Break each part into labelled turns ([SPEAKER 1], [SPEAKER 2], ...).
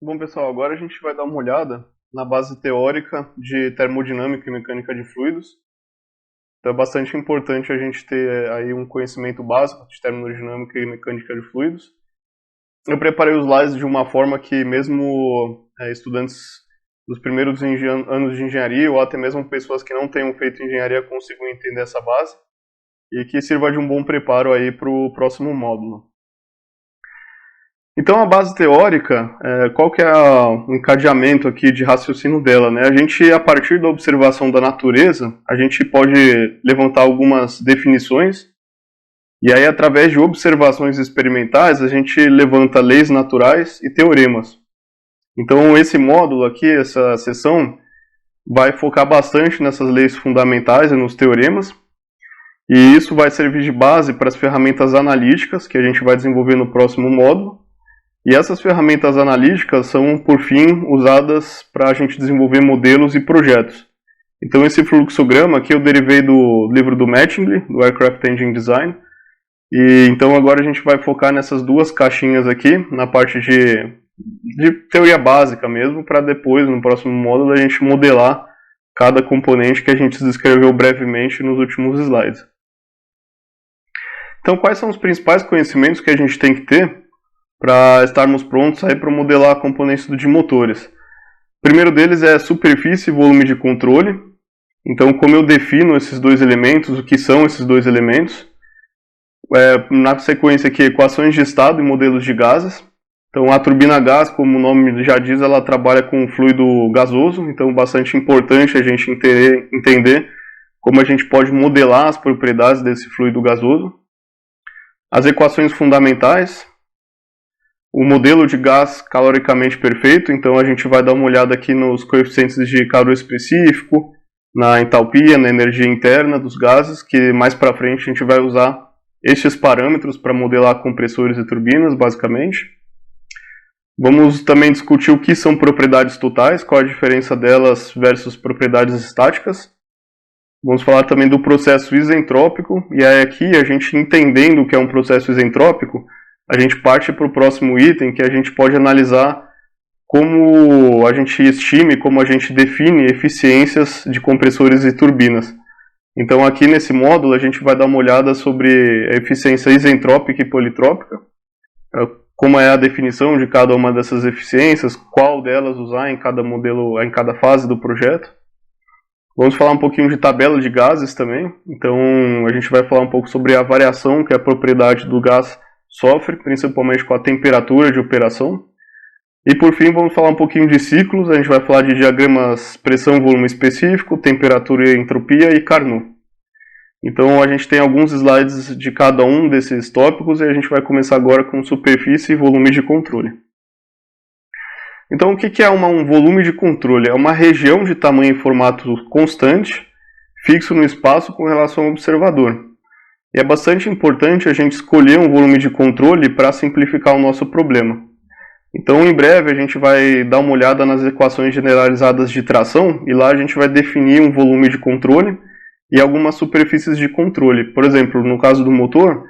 [SPEAKER 1] Bom, pessoal, agora a gente vai dar uma olhada na base teórica de termodinâmica e mecânica de fluidos. Então é bastante importante a gente ter aí um conhecimento básico de termodinâmica e mecânica de fluidos. Eu preparei os slides de uma forma que mesmo estudantes dos primeiros anos de engenharia ou até mesmo pessoas que não tenham feito engenharia consigam entender essa base e que sirva de um bom preparo aí para o próximo módulo. Então a base teórica, qual que é o encadeamento aqui de raciocínio dela, né? A gente, a partir da observação da natureza, a gente pode levantar algumas definições, e aí através de observações experimentais, a gente levanta leis naturais e teoremas. Então esse módulo aqui, essa seção, vai focar bastante nessas leis fundamentais e nos teoremas, e isso vai servir de base para as ferramentas analíticas, que a gente vai desenvolver no próximo módulo. E essas ferramentas analíticas são, por fim, usadas para a gente desenvolver modelos e projetos. Então esse fluxograma aqui eu derivei do livro do Mattingly, do Aircraft Engine Design. E então agora a gente vai focar nessas duas caixinhas aqui, na parte de teoria básica mesmo, para depois, no próximo módulo, a gente modelar cada componente que a gente descreveu brevemente nos últimos slides. Então quais são os principais conhecimentos que a gente tem que ter para estarmos prontos para modelar componentes de motores? O primeiro deles é superfície e volume de controle. Então, como eu defino esses dois elementos, o que são esses dois elementos? Na sequência aqui, equações de estado e modelos de gases. Então, a turbina a gás, como o nome já diz, ela trabalha com fluido gasoso, então bastante importante a gente entender como a gente pode modelar as propriedades desse fluido gasoso. As equações fundamentais, o modelo de gás caloricamente perfeito, então a gente vai dar uma olhada aqui nos coeficientes de calor específico, na entalpia, na energia interna dos gases, que mais para frente a gente vai usar estes parâmetros para modelar compressores e turbinas, basicamente. Vamos também discutir o que são propriedades totais, qual a diferença delas versus propriedades estáticas. Vamos falar também do processo isentrópico, e aí aqui a gente entendendo o que é um processo isentrópico, a gente parte para o próximo item, que a gente pode analisar como a gente estima e como a gente define eficiências de compressores e turbinas. Então aqui nesse módulo a gente vai dar uma olhada sobre a eficiência isentrópica e politrópica, como é a definição de cada uma dessas eficiências, qual delas usar em cada modelo, em cada fase do projeto. Vamos falar um pouquinho de tabela de gases também, então a gente vai falar um pouco sobre a variação que a propriedade do gás sofre, principalmente com a temperatura de operação. E por fim vamos falar um pouquinho de ciclos, a gente vai falar de diagramas pressão-volume específico, temperatura e entropia e Carnot. Então a gente tem alguns slides de cada um desses tópicos e a gente vai começar agora com superfície e volume de controle. Então o que é um volume de controle? É uma região de tamanho e formato constante, fixo no espaço com relação ao observador. E é bastante importante a gente escolher um volume de controle para simplificar o nosso problema. Então, em breve, a gente vai dar uma olhada nas equações generalizadas de tração e lá a gente vai definir um volume de controle e algumas superfícies de controle. Por exemplo, no caso do motor,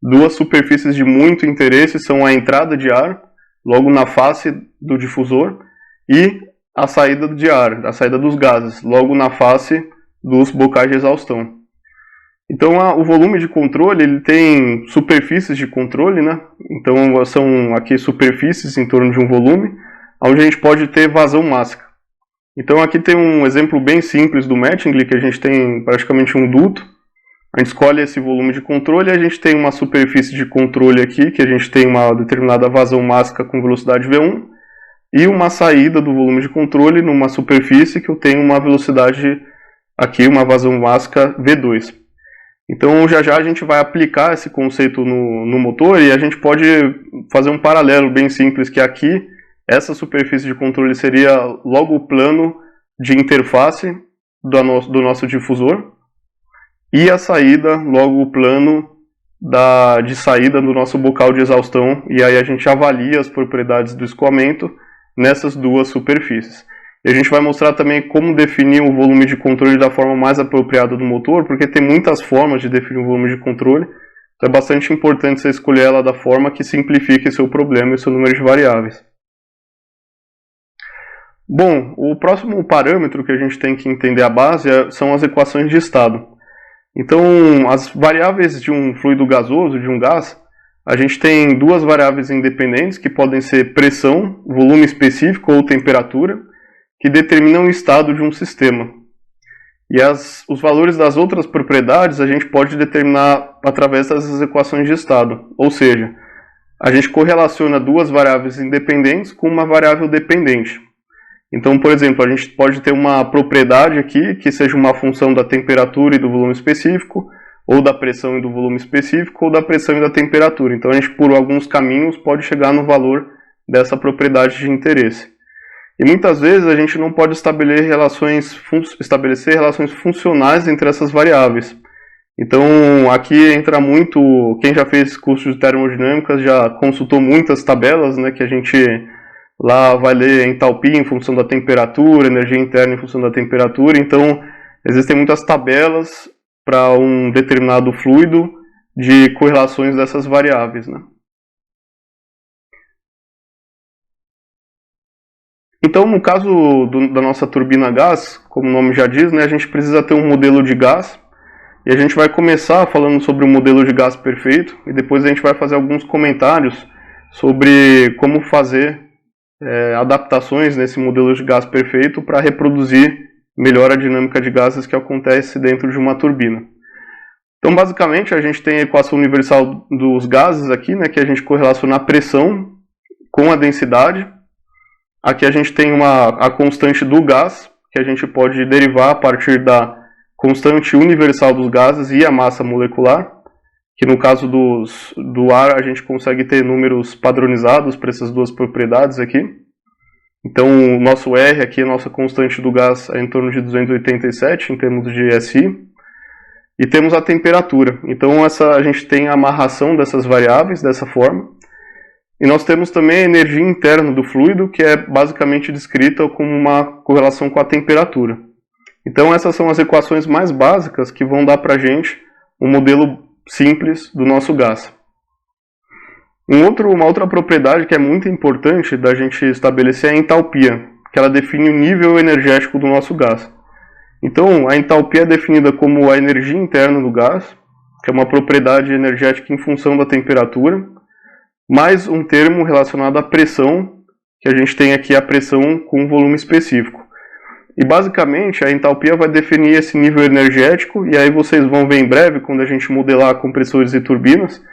[SPEAKER 1] duas superfícies de muito interesse são a entrada de ar, logo na face do difusor, e a saída de ar, a saída dos gases, logo na face dos bocais de exaustão. Então o volume de controle ele tem superfícies de controle, né? Então são aqui superfícies em torno de um volume, onde a gente pode ter vazão máxima. Então aqui tem um exemplo bem simples do Mattingly, que a gente tem praticamente um duto. A gente escolhe esse volume de controle e a gente tem uma superfície de controle aqui, que a gente tem uma determinada vazão máxima com velocidade V1, e uma saída do volume de controle numa superfície que eu tenho uma velocidade aqui, uma vazão máxima V2. Então já a gente vai aplicar esse conceito no motor e a gente pode fazer um paralelo bem simples, que aqui essa superfície de controle seria logo o plano de interface do nosso difusor e a saída logo o plano de saída do nosso bocal de exaustão, e aí a gente avalia as propriedades do escoamento nessas duas superfícies. E a gente vai mostrar também como definir o volume de controle da forma mais apropriada do motor, porque tem muitas formas de definir o volume de controle. Então é bastante importante você escolher ela da forma que simplifique seu problema e seu número de variáveis. Bom, o próximo parâmetro que a gente tem que entender a base são as equações de estado. Então, as variáveis de um fluido gasoso, de um gás, a gente tem duas variáveis independentes que podem ser pressão, volume específico ou temperatura, que determinam o estado de um sistema. E os valores das outras propriedades a gente pode determinar através dessas equações de estado. Ou seja, a gente correlaciona duas variáveis independentes com uma variável dependente. Então, por exemplo, a gente pode ter uma propriedade aqui que seja uma função da temperatura e do volume específico, ou da pressão e do volume específico, ou da pressão e da temperatura. Então, a gente, por alguns caminhos, pode chegar no valor dessa propriedade de interesse. E muitas vezes a gente não pode estabelecer relações funcionais entre essas variáveis. Então, aqui entra muito, quem já fez curso de termodinâmica já consultou muitas tabelas, né, que a gente lá vai ler entalpia em função da temperatura, energia interna em função da temperatura. Então, existem muitas tabelas para um determinado fluido de correlações dessas variáveis, né? Então, no caso da nossa turbina a gás, como o nome já diz, né, a gente precisa ter um modelo de gás. E a gente vai começar falando sobre o modelo de gás perfeito. E depois a gente vai fazer alguns comentários sobre como fazer adaptações nesse modelo de gás perfeito para reproduzir melhor a dinâmica de gases que acontece dentro de uma turbina. Então, basicamente, a gente tem a equação universal dos gases aqui, né, que a gente correlaciona a pressão com a densidade. Aqui a gente tem a constante do gás, que a gente pode derivar a partir da constante universal dos gases e a massa molecular, que no caso do ar a gente consegue ter números padronizados para essas duas propriedades aqui. Então o nosso R aqui, a nossa constante do gás, é em torno de 287 em termos de SI. E temos a temperatura. Então a gente tem a amarração dessas variáveis dessa forma. E nós temos também a energia interna do fluido, que é basicamente descrita como uma correlação com a temperatura. Então essas são as equações mais básicas que vão dar para a gente um modelo simples do nosso gás. Uma outra propriedade que é muito importante da gente estabelecer é a entalpia, que ela define o nível energético do nosso gás. Então a entalpia é definida como a energia interna do gás, que é uma propriedade energética em função da temperatura, mais um termo relacionado à pressão, que a gente tem aqui a pressão com volume específico. E basicamente a entalpia vai definir esse nível energético, e aí vocês vão ver em breve, quando a gente modelar compressores e turbinas,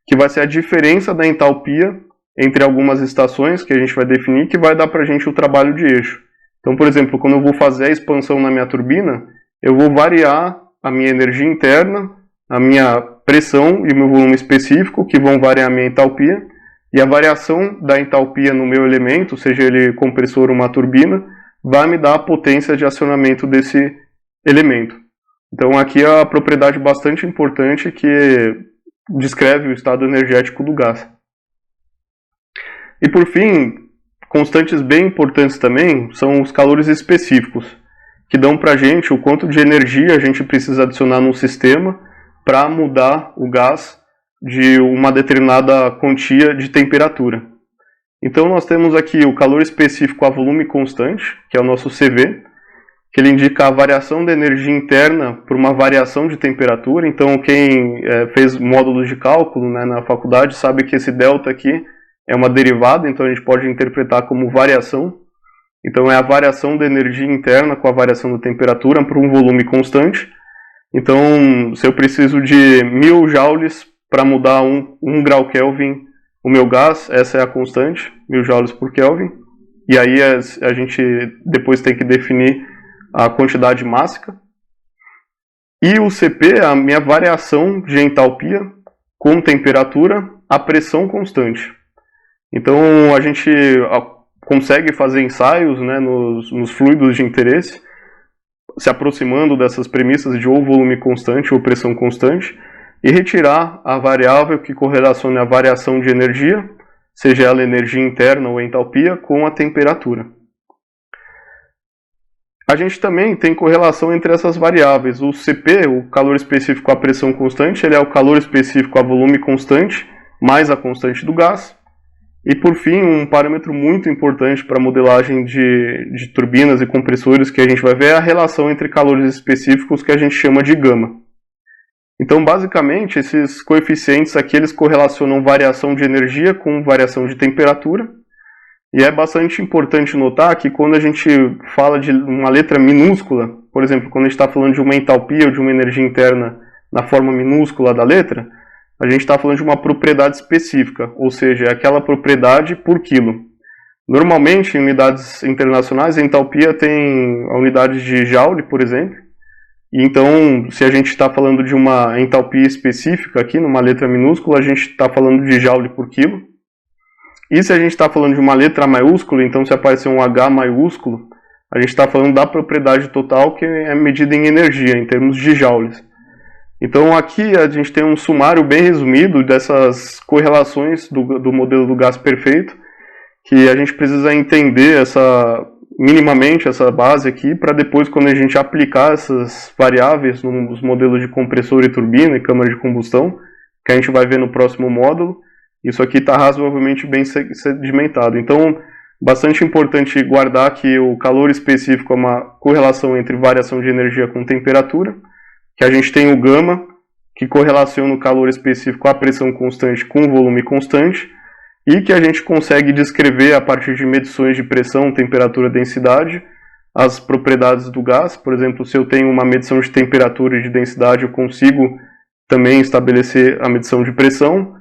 [SPEAKER 1] que vai ser a diferença da entalpia entre algumas estações que a gente vai definir, que vai dar para a gente o trabalho de eixo. Então, por exemplo, quando eu vou fazer a expansão na minha turbina, eu vou variar a minha energia interna, a minha pressão e o meu volume específico, que vão variar a minha entalpia, e a variação da entalpia no meu elemento, seja ele compressor ou uma turbina, vai me dar a potência de acionamento desse elemento. Então aqui é a propriedade bastante importante que descreve o estado energético do gás. E por fim, constantes bem importantes também são os calores específicos, que dão para a gente o quanto de energia a gente precisa adicionar no sistema para mudar o gás de uma determinada quantia de temperatura. Então nós temos aqui o calor específico a volume constante, que é o nosso CV, que ele indica a variação da energia interna por uma variação de temperatura. Então quem fez módulos de cálculo, né, na faculdade sabe que esse delta aqui é uma derivada, então a gente pode interpretar como variação. Então é a variação da energia interna com a variação da temperatura por um volume constante. Então se eu preciso de 1000 joules para mudar 1 grau Kelvin o meu gás, essa é a constante, 1000 joules por Kelvin. E aí a gente depois tem que definir a quantidade mássica. E o CP é a minha variação de entalpia com temperatura a pressão constante. Então a gente consegue fazer ensaios, né, nos fluidos de interesse, se aproximando dessas premissas de ou volume constante ou pressão constante, e retirar a variável que correlaciona a variação de energia, seja ela energia interna ou entalpia, com a temperatura. A gente também tem correlação entre essas variáveis. O CP, o calor específico à pressão constante, ele é o calor específico a volume constante, mais a constante do gás. E por fim, um parâmetro muito importante para a modelagem de turbinas e compressores que a gente vai ver é a relação entre calores específicos que a gente chama de gama. Então, basicamente, esses coeficientes aqui eles correlacionam variação de energia com variação de temperatura. E é bastante importante notar que quando a gente fala de uma letra minúscula, por exemplo, quando a gente está falando de uma entalpia ou de uma energia interna na forma minúscula da letra, a gente está falando de uma propriedade específica, ou seja, é aquela propriedade por quilo. Normalmente, em unidades internacionais, a entalpia tem a unidade de Joule, por exemplo. E então, se a gente está falando de uma entalpia específica aqui, numa letra minúscula, a gente está falando de Joule por quilo. E se a gente está falando de uma letra maiúscula, então se aparecer um H maiúsculo, a gente está falando da propriedade total que é medida em energia, em termos de joules. Então aqui a gente tem um sumário bem resumido dessas correlações do modelo do gás perfeito, que a gente precisa entender minimamente essa base aqui, para depois, quando a gente aplicar essas variáveis nos modelos de compressor e turbina e câmara de combustão, que a gente vai ver no próximo módulo, isso aqui está razoavelmente bem sedimentado. Então, bastante importante guardar que o calor específico é uma correlação entre variação de energia com temperatura, que a gente tem o gama, que correlaciona o calor específico à pressão constante com o volume constante, e que a gente consegue descrever a partir de medições de pressão, temperatura, densidade, as propriedades do gás. Por exemplo, se eu tenho uma medição de temperatura e de densidade, eu consigo também estabelecer a medição de pressão.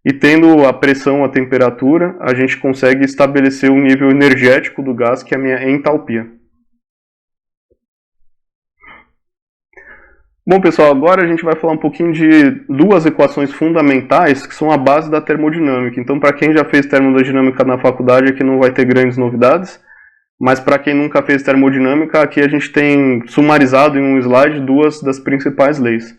[SPEAKER 1] E tendo a pressão, a temperatura, a gente consegue estabelecer o nível energético do gás, que é a minha entalpia. Bom, pessoal, agora a gente vai falar um pouquinho de duas equações fundamentais que são a base da termodinâmica. Então, para quem já fez termodinâmica na faculdade, aqui não vai ter grandes novidades. Mas para quem nunca fez termodinâmica, aqui a gente tem sumarizado em um slide duas das principais leis.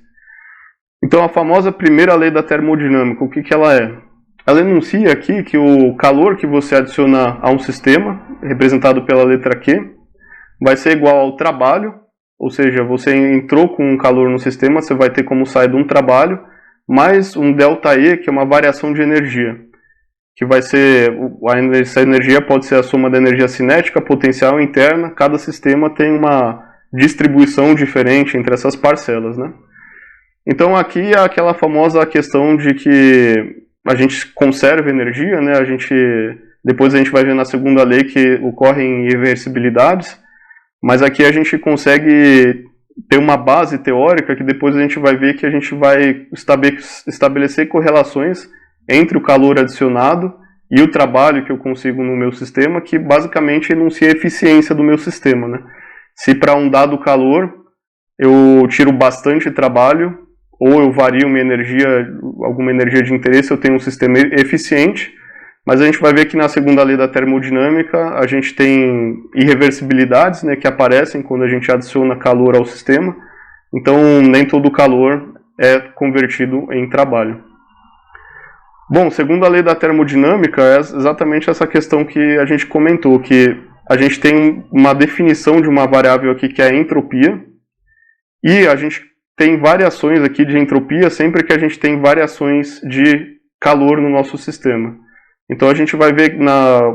[SPEAKER 1] Então, a famosa primeira lei da termodinâmica, o que ela é? Ela enuncia aqui que o calor que você adiciona a um sistema, representado pela letra Q, vai ser igual ao trabalho, ou seja, você entrou com um calor no sistema, você vai ter como saída um trabalho, mais um ΔE, que é uma variação de energia, que vai ser, essa energia pode ser a soma da energia cinética, potencial e interna, cada sistema tem uma distribuição diferente entre essas parcelas, né? Então aqui é aquela famosa questão de que a gente conserva energia, né? Depois a gente vai ver na segunda lei que ocorrem irreversibilidades, mas aqui a gente consegue ter uma base teórica que depois a gente vai ver que a gente vai estabelecer correlações entre o calor adicionado e o trabalho que eu consigo no meu sistema, que basicamente enuncia a eficiência do meu sistema, né? Se para um dado calor eu tiro bastante trabalho, ou eu vario minha energia, alguma energia de interesse, eu tenho um sistema eficiente, mas a gente vai ver que na segunda lei da termodinâmica a gente tem irreversibilidades, né, que aparecem quando a gente adiciona calor ao sistema, então nem todo calor é convertido em trabalho. Bom, segundo a lei da termodinâmica, é exatamente essa questão que a gente comentou, que a gente tem uma definição de uma variável aqui que é a entropia, e a gente tem variações aqui de entropia sempre que a gente tem variações de calor no nosso sistema. Então a gente vai ver,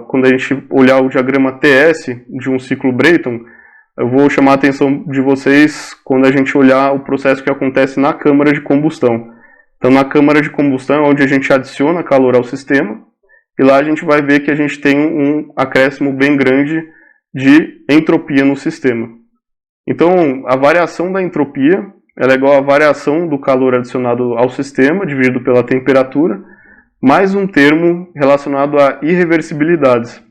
[SPEAKER 1] quando a gente olhar o diagrama TS de um ciclo Brayton, eu vou chamar a atenção de vocês quando a gente olhar o processo que acontece na câmara de combustão. Então na câmara de combustão é onde a gente adiciona calor ao sistema, e lá a gente vai ver que a gente tem um acréscimo bem grande de entropia no sistema. Então a variação da entropia ela é igual à variação do calor adicionado ao sistema, dividido pela temperatura, mais um termo relacionado a irreversibilidades.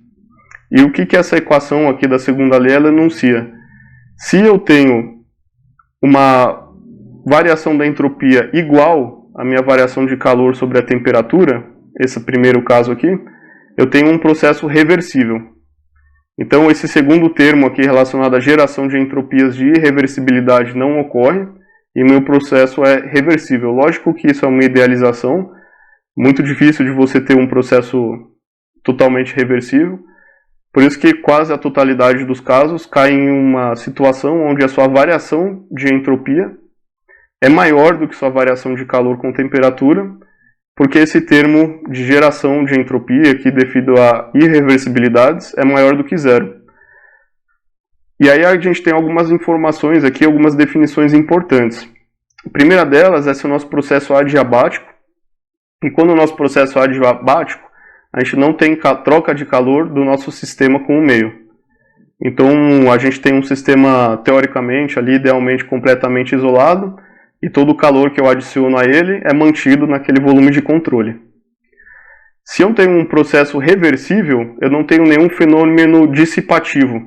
[SPEAKER 1] E o que essa equação aqui da segunda lei ela enuncia? Se eu tenho uma variação da entropia igual à minha variação de calor sobre a temperatura, esse primeiro caso aqui, eu tenho um processo reversível. Então esse segundo termo aqui relacionado à geração de entropias de irreversibilidade não ocorre, e meu processo é reversível. Lógico que isso é uma idealização, muito difícil de você ter um processo totalmente reversível, por isso que quase a totalidade dos casos cai em uma situação onde a sua variação de entropia é maior do que sua variação de calor com temperatura, porque esse termo de geração de entropia, que devido a irreversibilidades, é maior do que zero. E aí a gente tem algumas informações aqui, algumas definições importantes. A primeira delas é se o nosso processo é adiabático, e quando o nosso processo é adiabático, a gente não tem troca de calor do nosso sistema com o meio. Então a gente tem um sistema teoricamente ali, idealmente completamente isolado, e todo o calor que eu adiciono a ele é mantido naquele volume de controle. Se eu tenho um processo reversível, eu não tenho nenhum fenômeno dissipativo.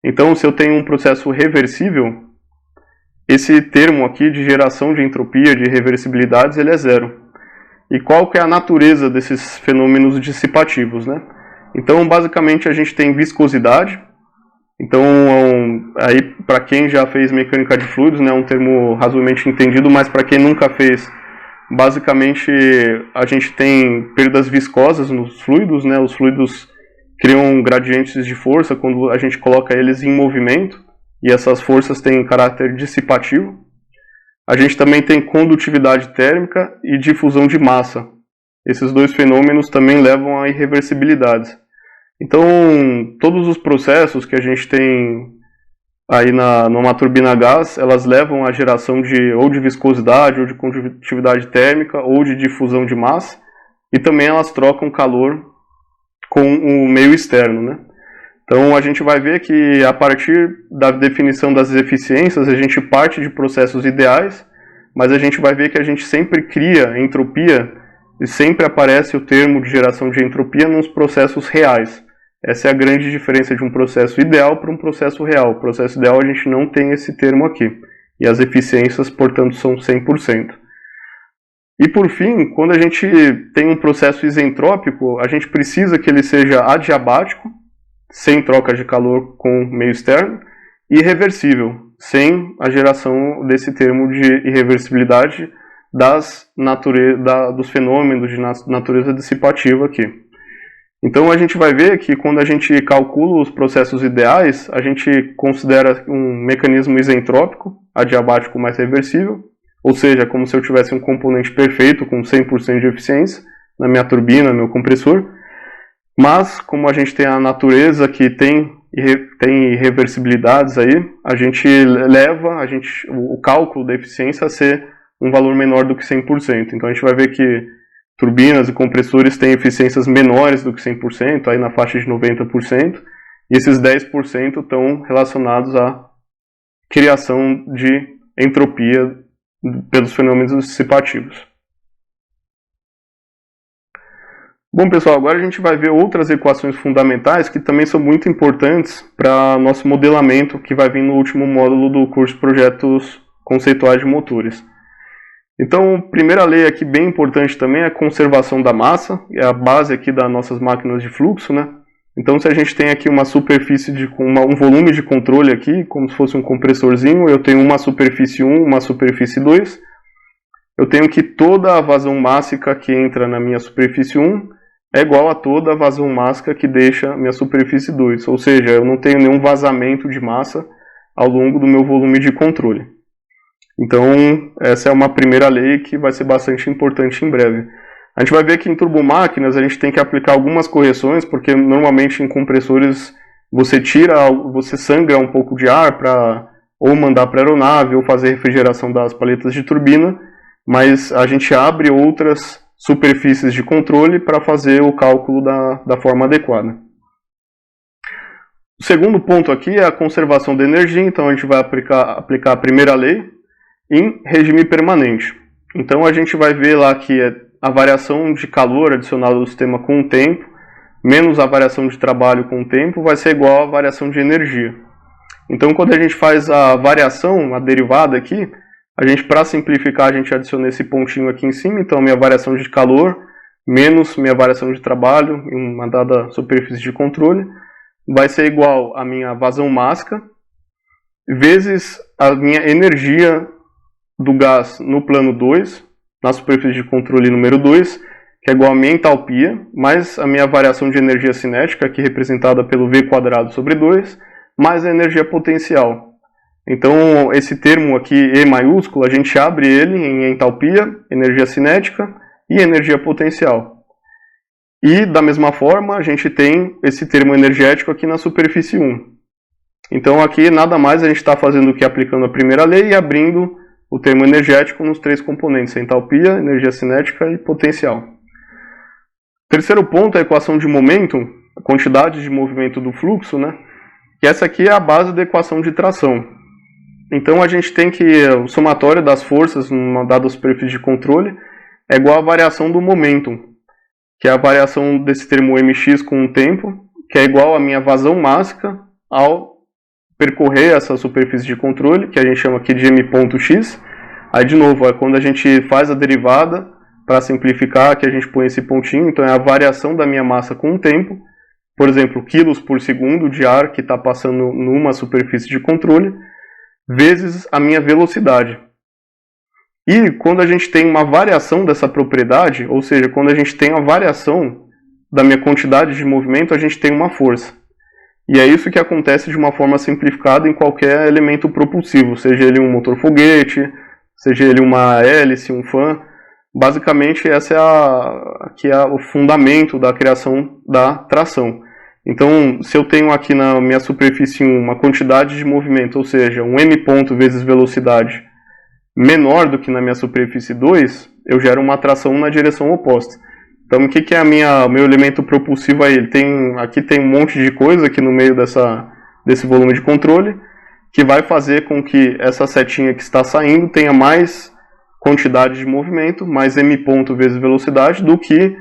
[SPEAKER 1] Então, se eu tenho um processo reversível, esse termo aqui de geração de entropia, de reversibilidades, ele é zero. E qual que é a natureza desses fenômenos dissipativos, né? Então, basicamente, a gente tem viscosidade. Então, aí para quem já fez mecânica de fluidos, né, é um termo razoavelmente entendido, mas para quem nunca fez, basicamente a gente tem perdas viscosas nos fluidos, né? Os fluidos criam gradientes de força quando a gente coloca eles em movimento, e essas forças têm caráter dissipativo. A gente também tem condutividade térmica e difusão de massa. Esses dois fenômenos também levam a irreversibilidades. Então, todos os processos que a gente tem aí numa turbina a gás, elas levam à geração ou de viscosidade, ou de condutividade térmica, ou de difusão de massa, e também elas trocam calor com o meio externo, né? Então, a gente vai ver que a partir da definição das eficiências, a gente parte de processos ideais, mas a gente vai ver que a gente sempre cria entropia, e sempre aparece o termo de geração de entropia nos processos reais. Essa é a grande diferença de um processo ideal para um processo real. O processo ideal a gente não tem esse termo aqui. E as eficiências, portanto, são 100%. E por fim, quando a gente tem um processo isentrópico, a gente precisa que ele seja adiabático, sem troca de calor com o meio externo, e reversível, sem a geração desse termo de irreversibilidade dos fenômenos de natureza dissipativa aqui. Então a gente vai ver que quando a gente calcula os processos ideais, a gente considera um mecanismo isentrópico, adiabático mais reversível, ou seja, como se eu tivesse um componente perfeito com 100% de eficiência na minha turbina, no meu compressor. Mas como a gente tem a natureza que tem irreversibilidades aí, a gente leva o cálculo da eficiência a ser um valor menor do que 100%. Então a gente vai ver que turbinas e compressores têm eficiências menores do que 100%, aí na faixa de 90%, e esses 10% estão relacionados à criação de entropia pelos fenômenos dissipativos. Bom, pessoal, agora a gente vai ver outras equações fundamentais que também são muito importantes para nosso modelamento, que vai vir no último módulo do curso de Projetos Conceituais de Motores. Então, a primeira lei aqui bem importante também é a conservação da massa, é a base aqui das nossas máquinas de fluxo, né? Então, se a gente tem aqui uma superfície um volume de controle aqui, como se fosse um compressorzinho, eu tenho uma superfície 1, uma superfície 2, eu tenho que toda a vazão mássica que entra na minha superfície 1 é igual a toda a vazão mássica que deixa a minha superfície 2, ou seja, eu não tenho nenhum vazamento de massa ao longo do meu volume de controle. Então, essa é uma primeira lei que vai ser bastante importante em breve. A gente vai ver que em turbomáquinas a gente tem que aplicar algumas correções, porque normalmente em compressores você sangra um pouco de ar para ou mandar para a aeronave ou fazer refrigeração das paletas de turbina, mas a gente abre outras superfícies de controle para fazer o cálculo da forma adequada. O segundo ponto aqui é a conservação da energia, então a gente vai aplicar a primeira lei em regime permanente. Então a gente vai ver lá que a variação de calor adicionada ao sistema com o tempo, menos a variação de trabalho com o tempo, vai ser igual à variação de energia. Então quando a gente faz a variação, a derivada aqui, a gente, para simplificar, a gente adiciona esse pontinho aqui em cima, então minha variação de calor menos minha variação de trabalho em uma dada superfície de controle vai ser igual à minha vazão mássica vezes a minha energia do gás no plano 2, na superfície de controle número 2, que é igual à minha entalpia, mais a minha variação de energia cinética, aqui representada pelo V quadrado sobre 2, mais a energia potencial. Então, esse termo aqui, E maiúsculo, a gente abre ele em entalpia, energia cinética, e energia potencial. E, da mesma forma, a gente tem esse termo energético aqui na superfície 1. Então, aqui, nada mais a gente está fazendo do que aplicando a primeira lei e abrindo o termo energético nos três componentes, entalpia, energia cinética e potencial. Terceiro ponto é a equação de momento, a quantidade de movimento do fluxo, né? E essa aqui é a base da equação de tração. Então, a gente tem que o somatório das forças numa dada superfície de controle é igual à variação do momento, que é a variação desse termo mx com o tempo, que é igual à minha vazão mássica ao percorrer essa superfície de controle, que a gente chama aqui de m.x. Aí, de novo, é quando a gente faz a derivada, para simplificar, que a gente põe esse pontinho, então é a variação da minha massa com o tempo, por exemplo, quilos por segundo de ar que está passando numa superfície de controle, vezes a minha velocidade. E quando a gente tem uma variação dessa propriedade, ou seja, quando a gente tem a variação da minha quantidade de movimento, a gente tem uma força. E é isso que acontece de uma forma simplificada em qualquer elemento propulsivo, seja ele um motor foguete, seja ele uma hélice, um fan. Basicamente, esse é o fundamento da criação da tração. Então, se eu tenho aqui na minha superfície 1 uma quantidade de movimento, ou seja, um m ponto vezes velocidade, menor do que na minha superfície 2, eu gero uma tração na direção oposta. Então, o que é o meu elemento propulsivo aí? Aqui tem um monte de coisa aqui no meio desse volume de controle, que vai fazer com que essa setinha que está saindo tenha mais quantidade de movimento, mais m ponto vezes velocidade, do que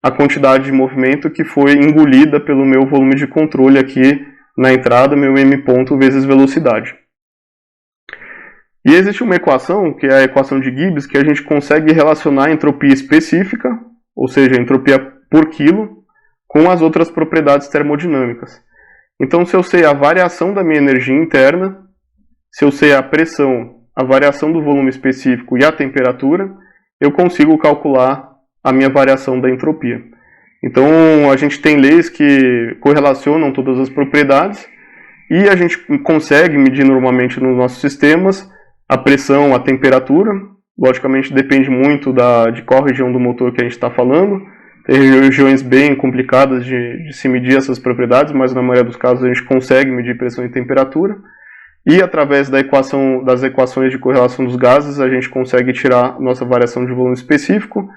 [SPEAKER 1] a quantidade de movimento que foi engolida pelo meu volume de controle aqui na entrada, meu m ponto vezes velocidade. E existe uma equação, que é a equação de Gibbs, que a gente consegue relacionar a entropia específica, ou seja, a entropia por quilo, com as outras propriedades termodinâmicas. Então, se eu sei a variação da minha energia interna, se eu sei a pressão, a variação do volume específico e a temperatura, eu consigo calcular a minha variação da entropia. Então, a gente tem leis que correlacionam todas as propriedades e a gente consegue medir normalmente nos nossos sistemas a pressão, a temperatura. Logicamente, depende muito de qual região do motor que a gente está falando. Tem regiões bem complicadas de se medir essas propriedades, mas na maioria dos casos a gente consegue medir pressão e temperatura. E através das equações de correlação dos gases, a gente consegue tirar nossa variação de volume específico.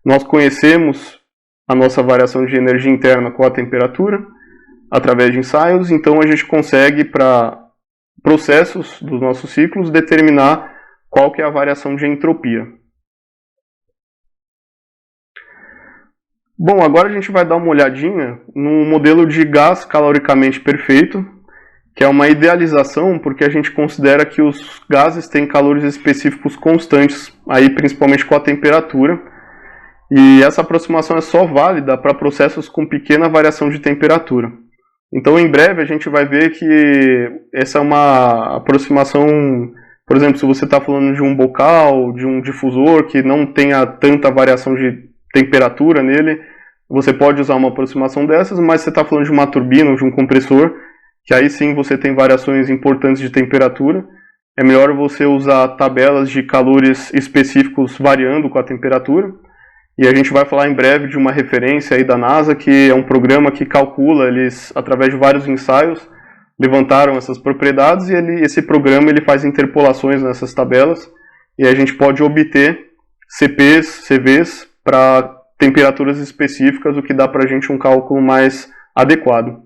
[SPEAKER 1] Nós conhecemos a nossa variação de energia interna com a temperatura, através de ensaios, então a gente consegue, para processos dos nossos ciclos, determinar qual que é a variação de entropia. Bom, agora a gente vai dar uma olhadinha no modelo de gás caloricamente perfeito, que é uma idealização, porque a gente considera que os gases têm calores específicos constantes, aí principalmente com a temperatura, e essa aproximação é só válida para processos com pequena variação de temperatura. Então, em breve, a gente vai ver que essa é uma aproximação, por exemplo, se você está falando de um bocal, de um difusor que não tenha tanta variação de temperatura nele, você pode usar uma aproximação dessas, mas se você está falando de uma turbina ou de um compressor, que aí sim você tem variações importantes de temperatura, é melhor você usar tabelas de calores específicos variando com a temperatura. E a gente vai falar em breve de uma referência aí da NASA, que é um programa que calcula, eles, através de vários ensaios, levantaram essas propriedades, e esse programa ele faz interpolações nessas tabelas, e a gente pode obter CPs, CVs, para temperaturas específicas, o que dá para a gente um cálculo mais adequado.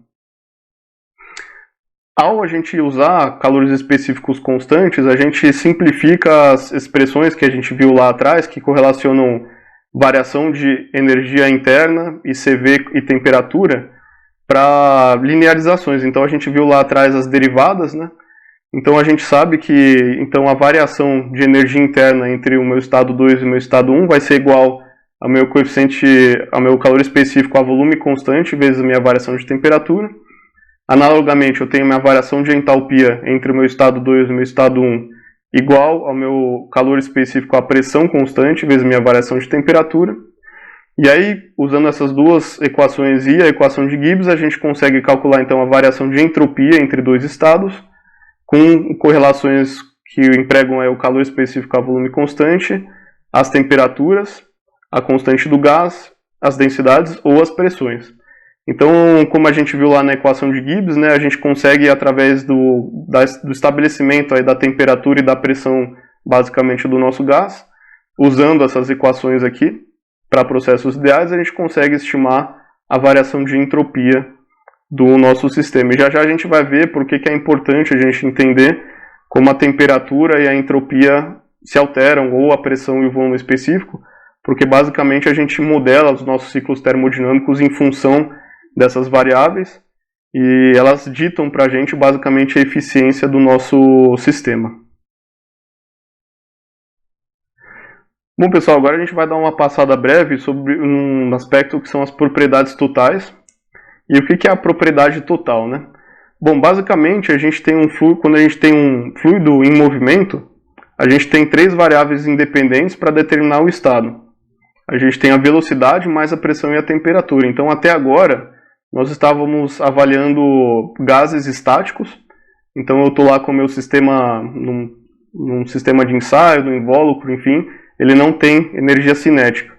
[SPEAKER 1] Ao a gente usar calores específicos constantes, a gente simplifica as expressões que a gente viu lá atrás, que correlacionam variação de energia interna e CV e temperatura para linearizações. Então a gente viu lá atrás as derivadas, né? Então a gente sabe que a variação de energia interna entre o meu estado 2 e o meu estado 1 vai ser igual ao meu coeficiente, ao meu calor específico a volume constante vezes a minha variação de temperatura. Analogamente, eu tenho minha variação de entalpia entre o meu estado 2 e o meu estado 1 igual ao meu calor específico a pressão constante vezes a minha variação de temperatura. E aí, usando essas duas equações e a equação de Gibbs, a gente consegue calcular então a variação de entropia entre dois estados, com correlações que empregam o calor específico a volume constante, as temperaturas, a constante do gás, as densidades ou as pressões. Então, como a gente viu lá na equação de Gibbs, né, a gente consegue, através do estabelecimento aí da temperatura e da pressão, basicamente, do nosso gás, usando essas equações aqui, para processos ideais, a gente consegue estimar a variação de entropia do nosso sistema. E já já a gente vai ver por que é importante a gente entender como a temperatura e a entropia se alteram, ou a pressão e o volume específico, porque basicamente a gente modela os nossos ciclos termodinâmicos em função dessas variáveis e elas ditam para a gente basicamente a eficiência do nosso sistema. Bom, pessoal, agora a gente vai dar uma passada breve sobre um aspecto que são as propriedades totais. E o que é a propriedade total, né? Bom, basicamente a gente tem um fluido, quando a gente tem um fluido em movimento, a gente tem três variáveis independentes para determinar o estado. A gente tem a velocidade mais a pressão e a temperatura. Então, até agora, nós estávamos avaliando gases estáticos. Então, eu estou lá com o meu sistema, num sistema de ensaio, no invólucro, enfim, ele não tem energia cinética.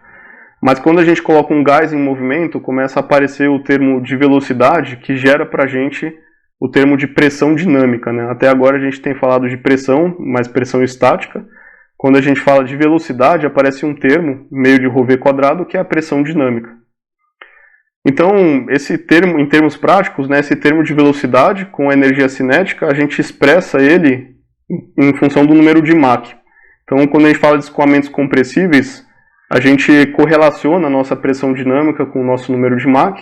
[SPEAKER 1] Mas quando a gente coloca um gás em movimento, começa a aparecer o termo de velocidade, que gera para a gente o termo de pressão dinâmica, né? Até agora a gente tem falado de pressão, mas pressão estática. Quando a gente fala de velocidade, aparece um termo, meio de Rho quadrado, que é a pressão dinâmica. Então, esse termo, em termos práticos, né, esse termo de velocidade com a energia cinética, a gente expressa ele em função do número de Mach. Então, quando a gente fala de escoamentos compressíveis, a gente correlaciona a nossa pressão dinâmica com o nosso número de Mach,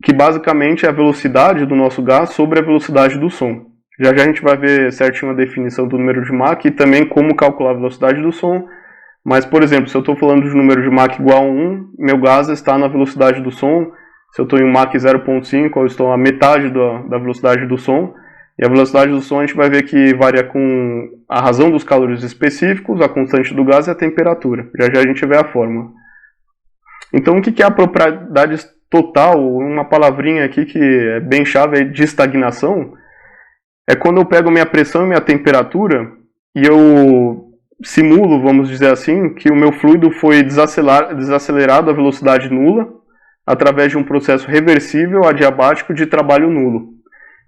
[SPEAKER 1] que basicamente é a velocidade do nosso gás sobre a velocidade do som. Já já a gente vai ver certinho a definição do número de Mach e também como calcular a velocidade do som. Mas, por exemplo, se eu estou falando de um número de Mach igual a 1, meu gás está na velocidade do som. Se eu estou em um Mach 0.5, eu estou a metade da velocidade do som. E a velocidade do som a gente vai ver que varia com a razão dos calores específicos, a constante do gás e a temperatura. Já já a gente vê a fórmula. Então, o que é a propriedade total? Uma palavrinha aqui que é bem chave é de estagnação. É quando eu pego minha pressão e minha temperatura e eu simulo, vamos dizer assim, que o meu fluido foi desacelerado a velocidade nula através de um processo reversível adiabático de trabalho nulo.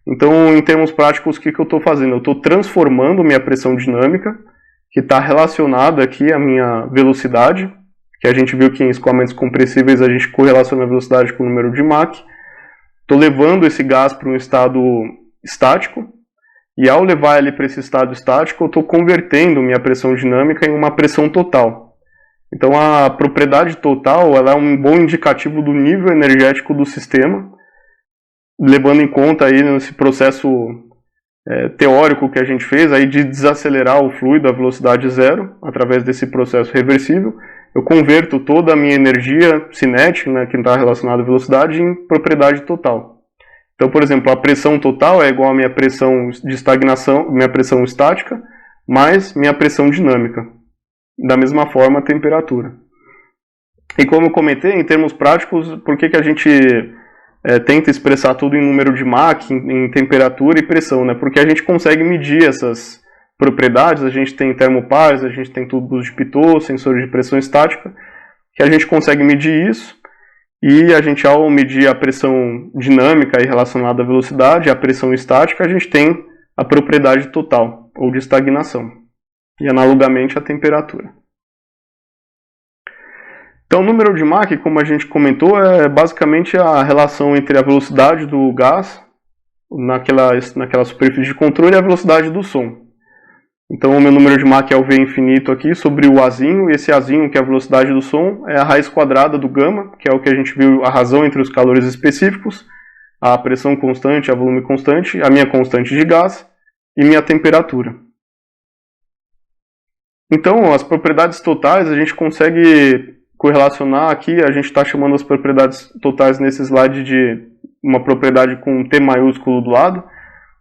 [SPEAKER 1] Então, em termos práticos, o que eu estou fazendo? Eu estou transformando minha pressão dinâmica, que está relacionada aqui à minha velocidade, que a gente viu que em escoamentos compressíveis a gente correlaciona a velocidade com o número de Mach. Estou levando esse gás para um estado estático, e ao levar ele para esse estado estático, eu estou convertendo minha pressão dinâmica em uma pressão total. Então, a propriedade total ela é um bom indicativo do nível energético do sistema, levando em conta aí nesse processo teórico que a gente fez aí de desacelerar o fluido à velocidade zero, através desse processo reversível, eu converto toda a minha energia cinética, né, que está relacionada à velocidade, em propriedade total. Então, por exemplo, a pressão total é igual à minha pressão de estagnação, minha pressão estática, mais minha pressão dinâmica. Da mesma forma, a temperatura. E como eu comentei, em termos práticos, por que a gente tenta expressar tudo em número de Mach, em temperatura e pressão, né? Porque a gente consegue medir essas propriedades, a gente tem termopares, a gente tem tubos de Pitot, sensores de pressão estática, que a gente consegue medir isso, e a gente, ao medir a pressão dinâmica e relacionada à velocidade, a pressão estática, a gente tem a propriedade total, ou de estagnação, e analogamente a temperatura. Então, o número de Mach, como a gente comentou, é basicamente a relação entre a velocidade do gás naquela superfície de controle e a velocidade do som. Então, o meu número de Mach é o V infinito aqui sobre o Azinho, e esse Azinho, que é a velocidade do som, é a raiz quadrada do gama, que é o que a gente viu a razão entre os calores específicos, a pressão constante, a volume constante, a minha constante de gás e minha temperatura. Então, as propriedades totais a gente consegue correlacionar aqui, a gente está chamando as propriedades totais nesse slide de uma propriedade com T maiúsculo do lado.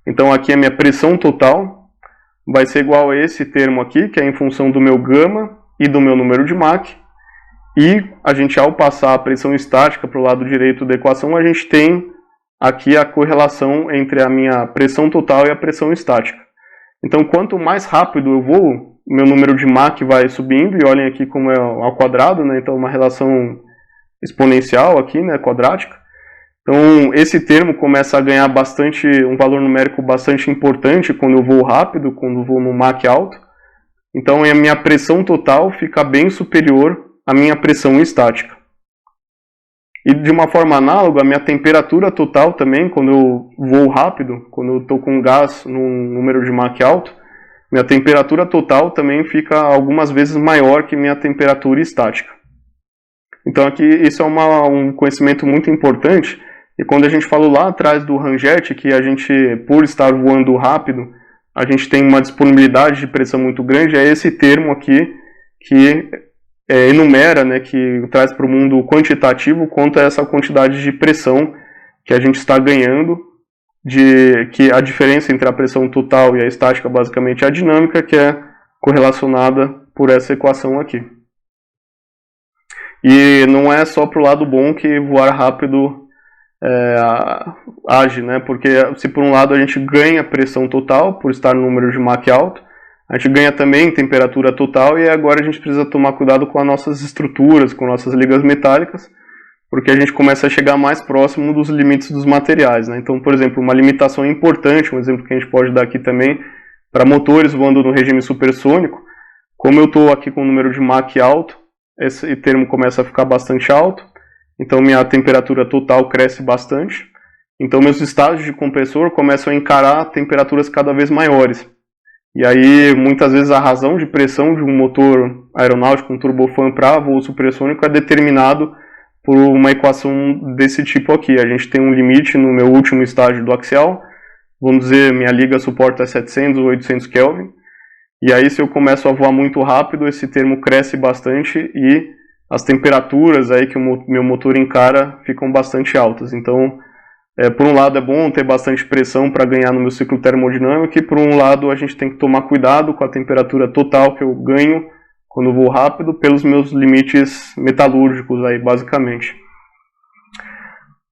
[SPEAKER 1] Então aqui a minha pressão total vai ser igual a esse termo aqui, que é em função do meu gama e do meu número de Mach. E a gente, ao passar a pressão estática para o lado direito da equação, a gente tem aqui a correlação entre a minha pressão total e a pressão estática. Então, quanto mais rápido eu vou, meu número de Mach vai subindo, e olhem aqui como é ao quadrado, né? Então uma relação exponencial aqui, né? Quadrática. Então esse termo começa a ganhar um valor numérico bastante importante quando eu vou rápido, quando eu vou no Mach alto. Então a minha pressão total fica bem superior à minha pressão estática. E de uma forma análoga, a minha temperatura total também, quando eu vou rápido, quando eu estou com gás num número de Mach alto, minha temperatura total também fica algumas vezes maior que minha temperatura estática. Então aqui isso é um conhecimento muito importante, e quando a gente falou lá atrás do ramjet, que a gente, por estar voando rápido, a gente tem uma disponibilidade de pressão muito grande, é esse termo aqui que enumera, né, que traz para o mundo quantitativo quanto a essa quantidade de pressão que a gente está ganhando, que a diferença entre a pressão total e a estática basicamente é a dinâmica, que é correlacionada por essa equação aqui. E não é só para o lado bom que voar rápido age, né? Porque se por um lado a gente ganha pressão total por estar no número de Mach alto, a gente ganha também temperatura total, e agora a gente precisa tomar cuidado com as nossas estruturas, com nossas ligas metálicas, porque a gente começa a chegar mais próximo dos limites dos materiais, né? Então, por exemplo, uma limitação importante, um exemplo que a gente pode dar aqui também, para motores voando no regime supersônico, como eu estou aqui com o número de Mach alto, esse termo começa a ficar bastante alto, então minha temperatura total cresce bastante, então meus estágios de compressor começam a encarar temperaturas cada vez maiores. E aí, muitas vezes, a razão de pressão de um motor aeronáutico, um turbofan para voo supersônico, é determinado por uma equação desse tipo aqui. A gente tem um limite no meu último estágio do axial, vamos dizer, minha liga suporta 700 ou 800 Kelvin, e aí se eu começo a voar muito rápido, esse termo cresce bastante e as temperaturas aí que o meu motor encara ficam bastante altas. Então, por um lado é bom ter bastante pressão para ganhar no meu ciclo termodinâmico, e por um lado a gente tem que tomar cuidado com a temperatura total que eu ganho quando eu vou rápido pelos meus limites metalúrgicos aí, basicamente.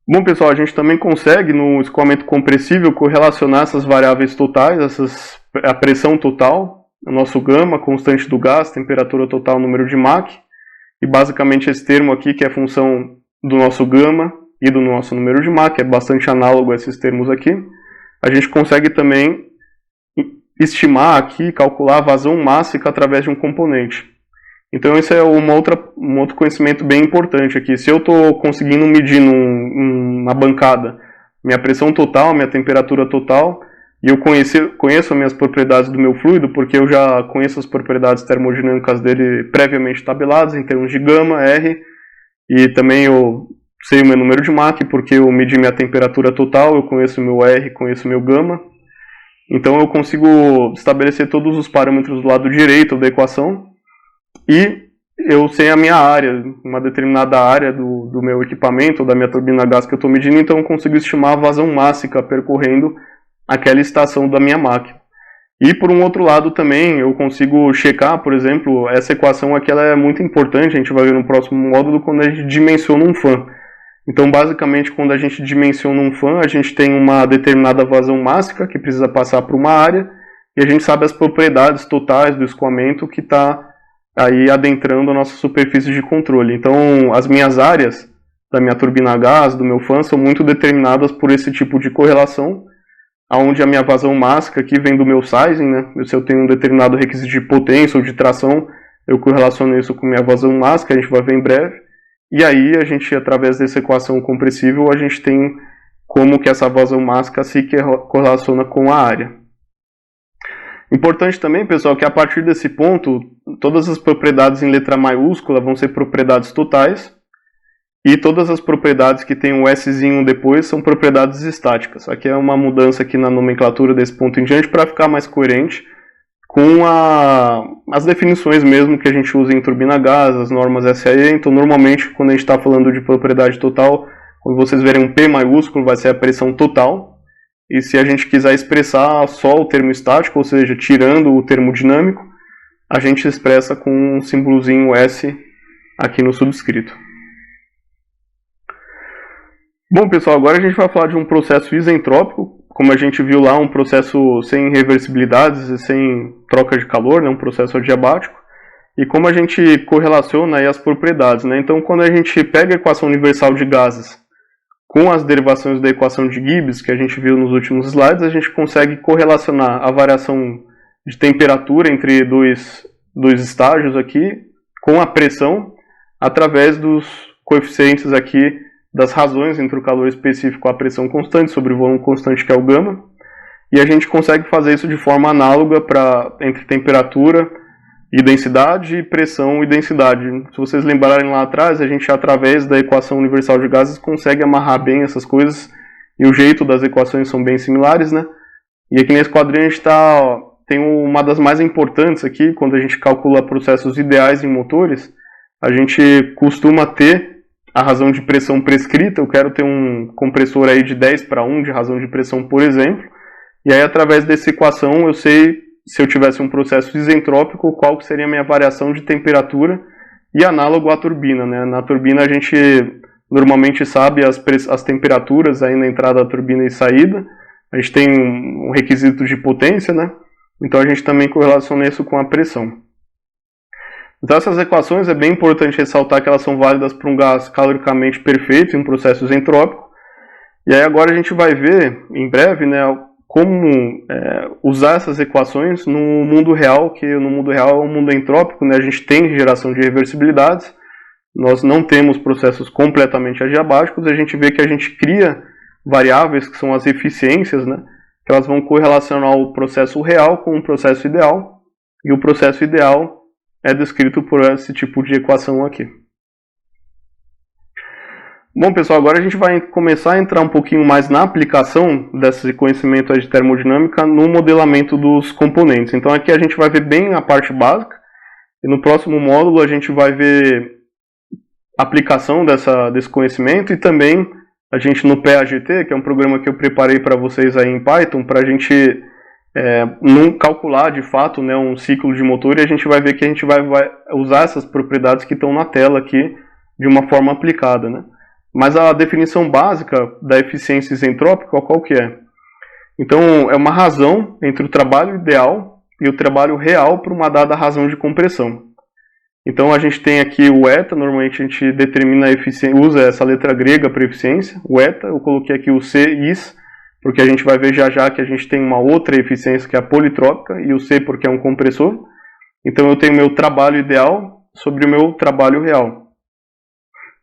[SPEAKER 1] Bom, pessoal, a gente também consegue no escoamento compressível correlacionar essas variáveis totais, a pressão total, o nosso gama, constante do gás, temperatura total, número de Mach, e basicamente esse termo aqui que é função do nosso gama e do nosso número de Mach, é bastante análogo a esses termos aqui. A gente consegue também estimar aqui, calcular a vazão mássica através de um componente. Então esse é um outro conhecimento bem importante aqui. Se eu estou conseguindo medir na bancada minha pressão total, minha temperatura total, e eu conheço as minhas propriedades do meu fluido, porque eu já conheço as propriedades termodinâmicas dele previamente tabeladas em termos de gama, R, e também eu sei o meu número de Mach, porque eu medi minha temperatura total, eu conheço o meu R, conheço o meu gama. Então eu consigo estabelecer todos os parâmetros do lado direito da equação, e eu sei a minha área, uma determinada área do meu equipamento, da minha turbina a gás que eu estou medindo, então eu consigo estimar a vazão mássica percorrendo aquela estação da minha máquina. E por um outro lado também eu consigo checar, por exemplo, essa equação aqui ela é muito importante, a gente vai ver no próximo módulo quando a gente dimensiona um fan. Então basicamente quando a gente dimensiona um fan, a gente tem uma determinada vazão mássica que precisa passar por uma área, e a gente sabe as propriedades totais do escoamento que está aí adentrando a nossa superfície de controle. Então as minhas áreas da minha turbina a gás, do meu fan, são muito determinadas por esse tipo de correlação, onde a minha vazão mássica aqui vem do meu sizing, né? Se eu tenho um determinado requisito de potência ou de tração, eu correlaciono isso com minha vazão mássica, a gente vai ver em breve. E aí a gente, através dessa equação compressível, a gente tem como que essa vazão mássica se correlaciona com a área. Importante também, pessoal, que a partir desse ponto, todas as propriedades em letra maiúscula vão ser propriedades totais, e todas as propriedades que tem o Szinho depois são propriedades estáticas. Aqui é uma mudança aqui na nomenclatura desse ponto em diante para ficar mais coerente com as definições mesmo que a gente usa em turbina a gás, as normas SAE. Então, normalmente, quando a gente está falando de propriedade total, quando vocês verem um P maiúsculo, vai ser a pressão total. E se a gente quiser expressar só o termo estático, ou seja, tirando o termo dinâmico, a gente expressa com um símbolozinho S aqui no subscrito. Bom, pessoal, agora a gente vai falar de um processo isentrópico. Como a gente viu lá, um processo sem reversibilidades e sem troca de calor, né, um processo adiabático, e como a gente correlaciona aí as propriedades, né? Então, quando a gente pega a equação universal de gases com as derivações da equação de Gibbs, que a gente viu nos últimos slides, a gente consegue correlacionar a variação de temperatura entre dois estágios aqui com a pressão através dos coeficientes aqui das razões entre o calor específico e a pressão constante sobre o volume constante, que é o gama, e a gente consegue fazer isso de forma análoga entre temperatura e densidade, e pressão e densidade. Se vocês lembrarem lá atrás, a gente, através da equação universal de gases, consegue amarrar bem essas coisas, e o jeito das equações são bem similares, né? E aqui nesse quadrinho a gente tem uma das mais importantes aqui, quando a gente calcula processos ideais em motores, a gente costuma ter a razão de pressão prescrita. Eu quero ter um compressor aí de 10:1 de razão de pressão, por exemplo, e aí através dessa equação eu sei, se eu tivesse um processo isentrópico, qual que seria a minha variação de temperatura, e análogo à turbina, né? Na turbina a gente normalmente sabe as temperaturas aí na entrada da turbina e saída, a gente tem um requisito de potência, né? Então a gente também correlaciona isso com a pressão. Então essas equações é bem importante ressaltar que elas são válidas para um gás caloricamente perfeito, em um processo isentrópico. E aí agora a gente vai ver, em breve, né, como usar essas equações no mundo real, que no mundo real é um mundo entrópico, né? A gente tem geração de reversibilidades, nós não temos processos completamente adiabáticos, a gente vê que a gente cria variáveis que são as eficiências, né? Que elas vão correlacionar o processo real com o processo ideal, e o processo ideal é descrito por esse tipo de equação aqui. Bom, pessoal, agora a gente vai começar a entrar um pouquinho mais na aplicação desse conhecimento de termodinâmica no modelamento dos componentes. Então aqui a gente vai ver bem a parte básica, e no próximo módulo a gente vai ver a aplicação desse conhecimento, e também a gente no PAGT, que é um programa que eu preparei para vocês aí em Python, para a gente não calcular de fato, né, um ciclo de motor, e a gente vai ver que a gente vai usar essas propriedades que estão na tela aqui de uma forma aplicada, né? Mas a definição básica da eficiência isentrópica, qual que é? Então, é uma razão entre o trabalho ideal e o trabalho real para uma dada razão de compressão. Então, a gente tem aqui o eta, normalmente a gente determina a eficiência, usa essa letra grega para eficiência, o eta. Eu coloquei aqui o C, is, porque a gente vai ver já já que a gente tem uma outra eficiência que é a politrópica, e o C porque é um compressor. Então, eu tenho o meu trabalho ideal sobre o meu trabalho real.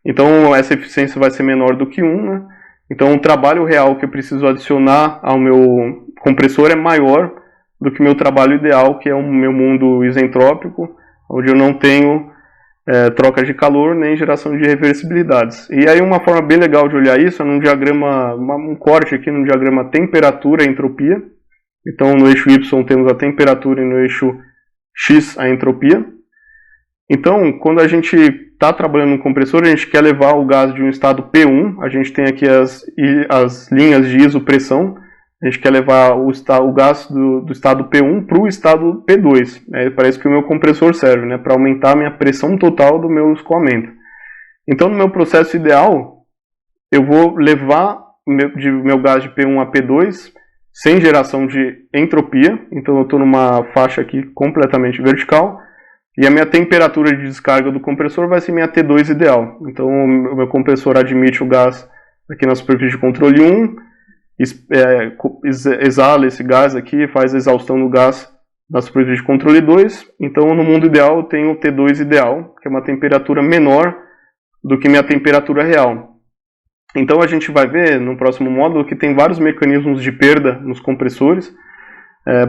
[SPEAKER 1] Então, essa eficiência vai ser menor do que 1, né? Então, o trabalho real que eu preciso adicionar ao meu compressor é maior do que o meu trabalho ideal, que é o meu mundo isentrópico, onde eu não tenho troca de calor nem geração de reversibilidades. E aí uma forma bem legal de olhar isso é num diagrama, um corte aqui no diagrama temperatura e entropia. Então, no eixo Y temos a temperatura e no eixo X a entropia. Então, quando a gente está trabalhando no compressor, a gente quer levar o gás de um estado P1, a gente tem aqui as linhas de isopressão, a gente quer levar o gás do estado P1 para o estado P2. Parece que o meu compressor serve, né, para aumentar a minha pressão total do meu escoamento. Então, no meu processo ideal, eu vou levar meu gás de P1 a P2 sem geração de entropia, então eu estou numa faixa aqui completamente vertical, e a minha temperatura de descarga do compressor vai ser minha T2 ideal. Então o meu compressor admite o gás aqui na superfície de controle 1, exala esse gás aqui, faz a exaustão do gás na superfície de controle 2. Então no mundo ideal eu tenho o T2 ideal, que é uma temperatura menor do que minha temperatura real. Então a gente vai ver no próximo módulo que tem vários mecanismos de perda nos compressores.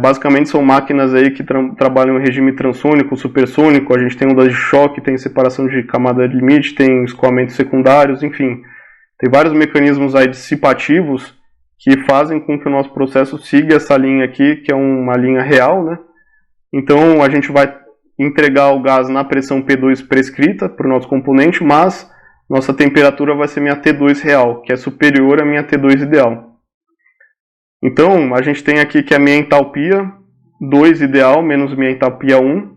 [SPEAKER 1] Basicamente são máquinas aí que trabalham em regime transônico, supersônico. A gente tem ondas de choque, tem separação de camada de limite, tem escoamentos secundários, enfim. Tem vários mecanismos aí dissipativos que fazem com que o nosso processo siga essa linha aqui, que é uma linha real, né? Então a gente vai entregar o gás na pressão P2 prescrita para o nosso componente, mas nossa temperatura vai ser minha T2 real, que é superior à minha T2 ideal. Então, a gente tem aqui que a minha entalpia 2 ideal menos minha entalpia 1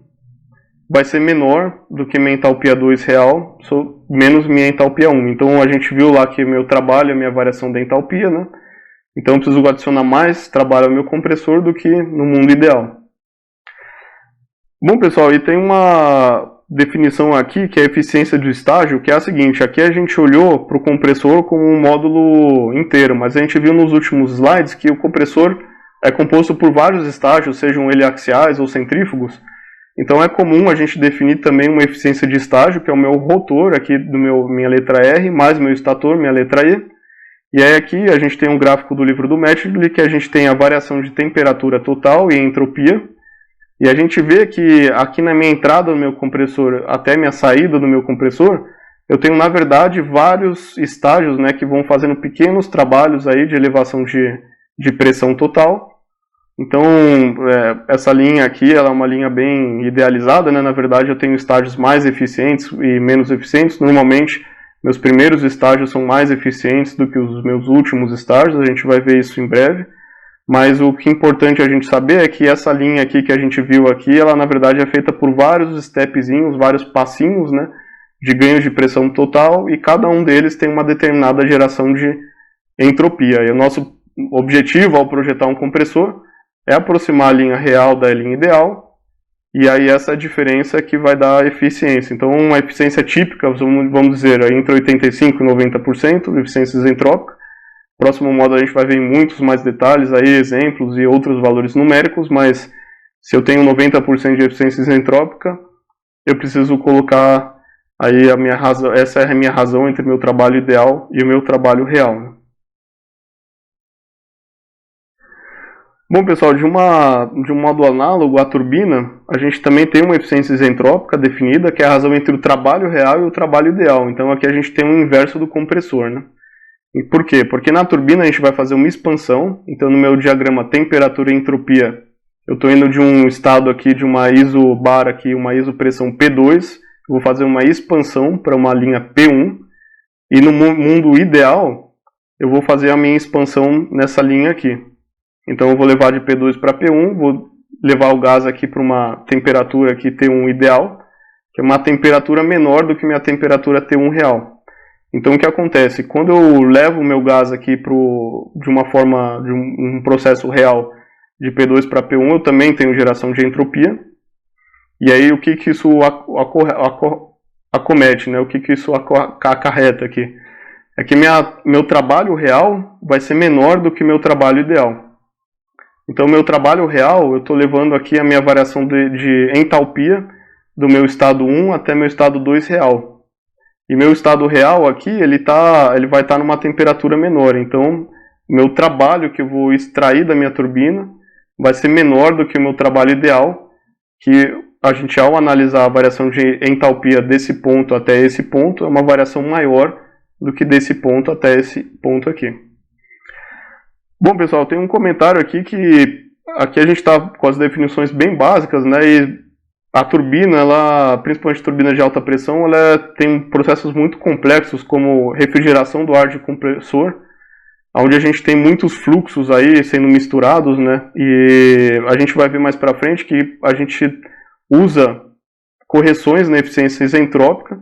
[SPEAKER 1] vai ser menor do que minha entalpia 2 real menos minha entalpia 1. Então, a gente viu lá que meu trabalho é a minha variação da entalpia, né? Então, eu preciso adicionar mais trabalho ao meu compressor do que no mundo ideal. Bom, pessoal, e tem uma definição aqui que é a eficiência do estágio, que é a seguinte: aqui a gente olhou para o compressor como um módulo inteiro, mas a gente viu nos últimos slides que o compressor é composto por vários estágios, sejam eles axiais ou centrífugos. Então é comum a gente definir também uma eficiência de estágio, que é o meu rotor aqui do minha letra R, mais meu estator, minha letra E. E aí aqui a gente tem um gráfico do livro do Metcalfe, que a gente tem a variação de temperatura total e entropia. E a gente vê que aqui na minha entrada do meu compressor até minha saída do meu compressor, eu tenho na verdade vários estágios, né, que vão fazendo pequenos trabalhos aí de elevação de pressão total. Então essa linha aqui ela é uma linha bem idealizada, né? Na verdade eu tenho estágios mais eficientes e menos eficientes. Normalmente meus primeiros estágios são mais eficientes do que os meus últimos estágios, a gente vai ver isso em breve. Mas o que é importante a gente saber é que essa linha aqui que a gente viu aqui, ela na verdade é feita por vários stepzinhos, vários passinhos, né, de ganho de pressão total, e cada um deles tem uma determinada geração de entropia. E o nosso objetivo ao projetar um compressor é aproximar a linha real da linha ideal, e aí essa diferença que vai dar eficiência. Então uma eficiência típica, vamos dizer, é entre 85% e 90% de eficiência isentrópica. Próximo módulo a gente vai ver em muitos mais detalhes, aí, exemplos e outros valores numéricos, mas se eu tenho 90% de eficiência isentrópica, eu preciso colocar aí a minha razão, essa é a minha razão entre o meu trabalho ideal e o meu trabalho real, né? Bom, pessoal, de um modo análogo à turbina, a gente também tem uma eficiência isentrópica definida, que é a razão entre o trabalho real e o trabalho ideal. Então aqui a gente tem o inverso do compressor, né? E por quê? Porque na turbina a gente vai fazer uma expansão, então no meu diagrama temperatura e entropia, eu estou indo de um estado aqui de uma isobar aqui, uma isopressão P2, eu vou fazer uma expansão para uma linha P1, e no mundo ideal, eu vou fazer a minha expansão nessa linha aqui. Então eu vou levar de P2 para P1, vou levar o gás aqui para uma temperatura aqui T1 ideal, que é uma temperatura menor do que minha temperatura T1 real. Então o que acontece? Quando eu levo o meu gás aqui de um processo real de P2 para P1, eu também tenho geração de entropia. E aí o que isso acomete, né? O que isso acarreta aqui? É que meu trabalho real vai ser menor do que meu trabalho ideal. Então meu trabalho real, eu estou levando aqui a minha variação de entalpia do meu estado 1 até meu estado 2 real. E meu estado real aqui, ele vai estar numa temperatura menor. Então, meu trabalho que eu vou extrair da minha turbina vai ser menor do que o meu trabalho ideal, que a gente, ao analisar a variação de entalpia desse ponto até esse ponto, é uma variação maior do que desse ponto até esse ponto aqui. Bom, pessoal, tem um comentário aqui que aqui a gente está com as definições bem básicas, né? E a turbina, principalmente a turbina de alta pressão, ela tem processos muito complexos, como refrigeração do ar de compressor, onde a gente tem muitos fluxos aí sendo misturados, né? E a gente vai ver mais para frente que a gente usa correções na eficiência isentrópica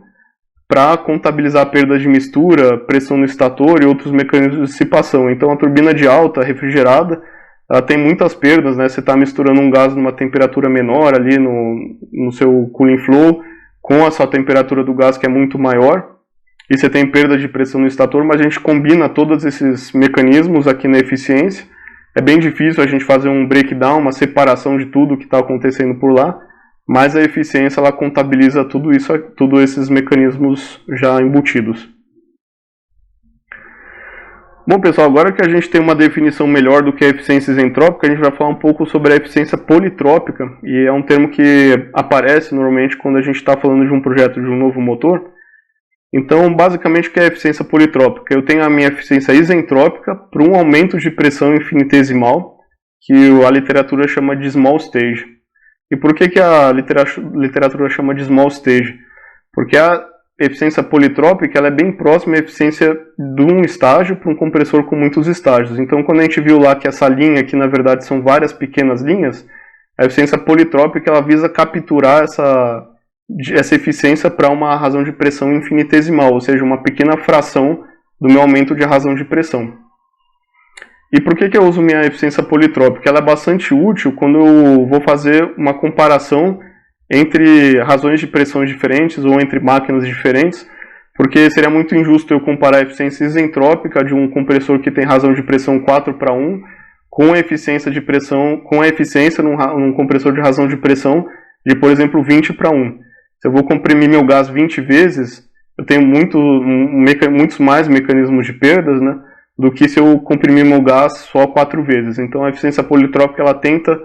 [SPEAKER 1] para contabilizar perdas de mistura, pressão no estator e outros mecanismos de dissipação. Então a turbina de alta refrigerada, ela tem muitas perdas, né? Você está misturando um gás numa temperatura menor ali no seu cooling flow, com a sua temperatura do gás que é muito maior, e você tem perda de pressão no estator, mas a gente combina todos esses mecanismos aqui na eficiência. É bem difícil a gente fazer um breakdown, uma separação de tudo que está acontecendo por lá, mas a eficiência ela contabiliza tudo isso, todos esses mecanismos já embutidos. Bom, pessoal, agora que a gente tem uma definição melhor do que a eficiência isentrópica, a gente vai falar um pouco sobre a eficiência politrópica, e é um termo que aparece normalmente quando a gente está falando de um projeto de um novo motor. Então, basicamente, o que é a eficiência politrópica? Eu tenho a minha eficiência isentrópica para um aumento de pressão infinitesimal, que a literatura chama de small stage. E por que a literatura chama de small stage? Porque a eficiência politrópica ela é bem próxima à eficiência de um estágio para um compressor com muitos estágios. Então, quando a gente viu lá que essa linha aqui, na verdade, são várias pequenas linhas, a eficiência politrópica ela visa capturar essa eficiência para uma razão de pressão infinitesimal, ou seja, uma pequena fração do meu aumento de razão de pressão. E por que eu uso minha eficiência politrópica? Ela é bastante útil quando eu vou fazer uma comparação entre razões de pressão diferentes ou entre máquinas diferentes, porque seria muito injusto eu comparar a eficiência isentrópica de um compressor que tem razão de pressão 4:1 com a eficiência de pressão, com a eficiência num compressor de razão de pressão de, por exemplo, 20:1. Se eu vou comprimir meu gás 20 vezes, eu tenho muitos mais mecanismos de perdas, né, do que se eu comprimir meu gás só 4 vezes. Então a eficiência politrópica ela tenta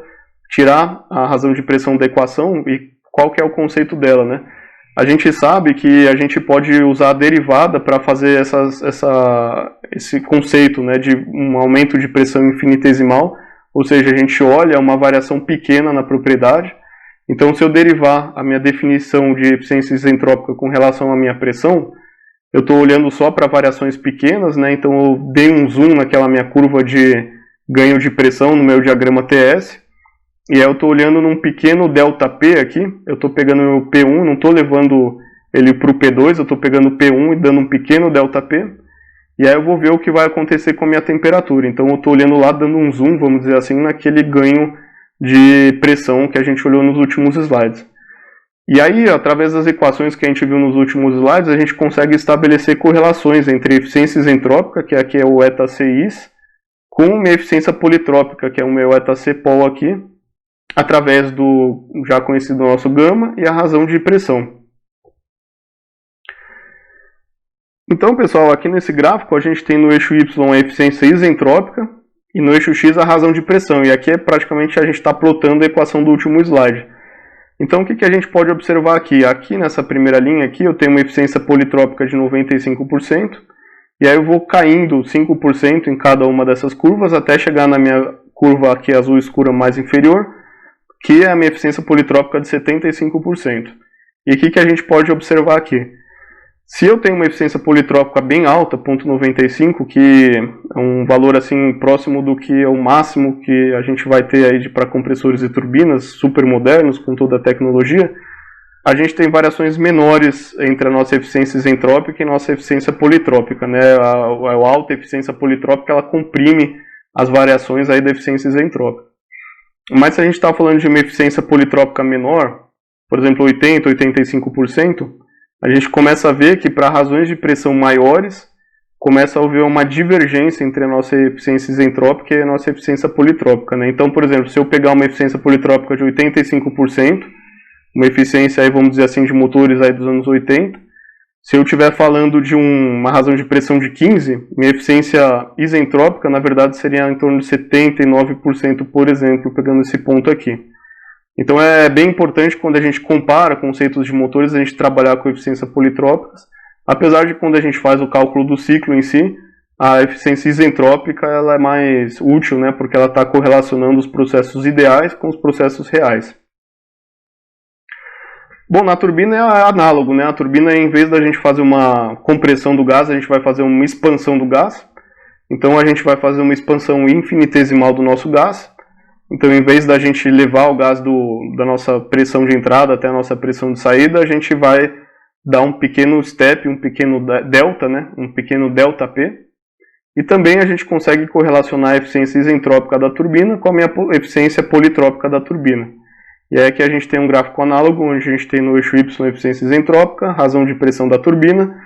[SPEAKER 1] tirar a razão de pressão da equação. E qual que é o conceito dela, né? A gente sabe que a gente pode usar a derivada para fazer esse conceito, né, de um aumento de pressão infinitesimal, ou seja, a gente olha uma variação pequena na propriedade. Então, se eu derivar a minha definição de eficiência isentrópica com relação à minha pressão, eu estou olhando só para variações pequenas, né? Então eu dei um zoom naquela minha curva de ganho de pressão no meu diagrama TS, e aí eu estou olhando num pequeno ΔP aqui, eu estou pegando o P1, não estou levando ele para o P2, eu estou pegando o P1 e dando um pequeno ΔP, e aí eu vou ver o que vai acontecer com a minha temperatura. Então eu estou olhando lá, dando um zoom, vamos dizer assim, naquele ganho de pressão que a gente olhou nos últimos slides. E aí, através das equações que a gente viu nos últimos slides, a gente consegue estabelecer correlações entre eficiência isentrópica, que aqui é o ΔCis, com minha eficiência politrópica, que é o meu ΔCpol aqui, através do já conhecido nosso gama e a razão de pressão. Então, pessoal, aqui nesse gráfico a gente tem no eixo Y a eficiência isentrópica e no eixo X a razão de pressão. E aqui é praticamente a gente está plotando a equação do último slide. Então, o que a gente pode observar aqui? Aqui nessa primeira linha aqui eu tenho uma eficiência politrópica de 95%, e aí eu vou caindo 5% em cada uma dessas curvas até chegar na minha curva aqui azul escura mais inferior, que é a minha eficiência politrópica de 75%. E o que a gente pode observar aqui? Se eu tenho uma eficiência politrópica bem alta, 0,95, que é um valor assim próximo do que é o máximo que a gente vai ter aí para compressores e turbinas super modernos com toda a tecnologia, a gente tem variações menores entre a nossa eficiência isentrópica e a nossa eficiência politrópica, né? A alta eficiência politrópica ela comprime as variações aí da eficiência isentrópica. Mas se a gente está falando de uma eficiência politrópica menor, por exemplo 80, 85%, a gente começa a ver que para razões de pressão maiores, começa a haver uma divergência entre a nossa eficiência isentrópica e a nossa eficiência politrópica, né? Então, por exemplo, se eu pegar uma eficiência politrópica de 85%, uma eficiência aí, vamos dizer assim, de motores aí dos anos 80, se eu estiver falando de uma razão de pressão de 15, minha eficiência isentrópica, na verdade, seria em torno de 79%, por exemplo, pegando esse ponto aqui. Então é bem importante quando a gente compara conceitos de motores, a gente trabalhar com eficiência politrópicas, apesar de quando a gente faz o cálculo do ciclo em si, a eficiência isentrópica ela é mais útil, né, porque ela está correlacionando os processos ideais com os processos reais. Bom, na turbina é análogo, né? A turbina, em vez da gente fazer uma compressão do gás, a gente vai fazer uma expansão do gás. Então a gente vai fazer uma expansão infinitesimal do nosso gás. Então, em vez da gente levar o gás da nossa pressão de entrada até a nossa pressão de saída, a gente vai dar um pequeno step, um pequeno delta, né? Um pequeno ΔP. E também a gente consegue correlacionar a eficiência isentrópica da turbina com a minha eficiência politrópica da turbina. E aí aqui a gente tem um gráfico análogo, onde a gente tem no eixo Y a eficiência isentrópica, razão de pressão da turbina.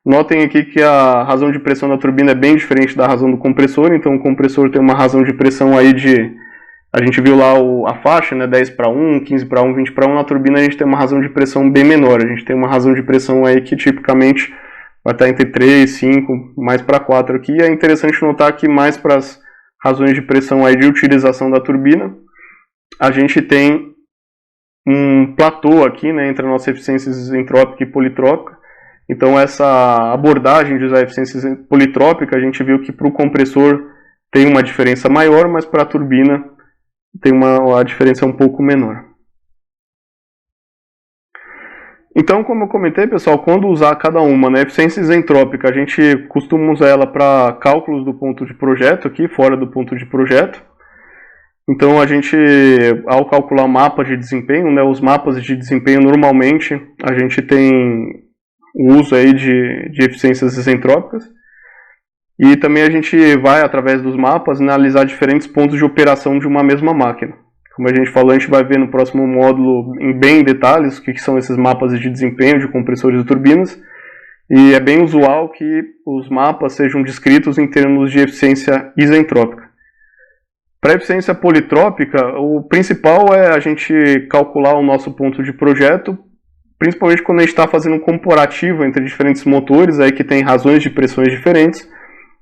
[SPEAKER 1] Notem aqui que a razão de pressão da turbina é bem diferente da razão do compressor, então o compressor tem uma razão de pressão aí de... A gente viu lá a faixa, né, 10:1, 15:1, 20:1, na turbina a gente tem uma razão de pressão bem menor, a gente tem uma razão de pressão aí que tipicamente vai estar entre 3, 5, mais para 4 aqui. E é interessante notar que mais para as razões de pressão aí de utilização da turbina, a gente tem um platô aqui, né, entre a nossa eficiência isentrópica e politrópica. Então essa abordagem de usar a eficiência politrópica, a gente viu que para o compressor tem uma diferença maior, mas para a turbina tem a diferença um pouco menor. Então, como eu comentei, pessoal, quando usar cada uma, né, eficiência isentrópica, a gente costuma usar ela para cálculos do ponto de projeto aqui, fora do ponto de projeto. Então, a gente, ao calcular mapas de desempenho, né, os mapas de desempenho, normalmente, a gente tem o uso aí de eficiências isentrópicas. E também a gente vai, através dos mapas, analisar diferentes pontos de operação de uma mesma máquina. Como a gente falou, a gente vai ver no próximo módulo em bem detalhes o que são esses mapas de desempenho de compressores e turbinas. E é bem usual que os mapas sejam descritos em termos de eficiência isentrópica. Para a eficiência politrópica, o principal é a gente calcular o nosso ponto de projeto, principalmente quando a gente está fazendo um comparativo entre diferentes motores, aí que tem razões de pressões diferentes.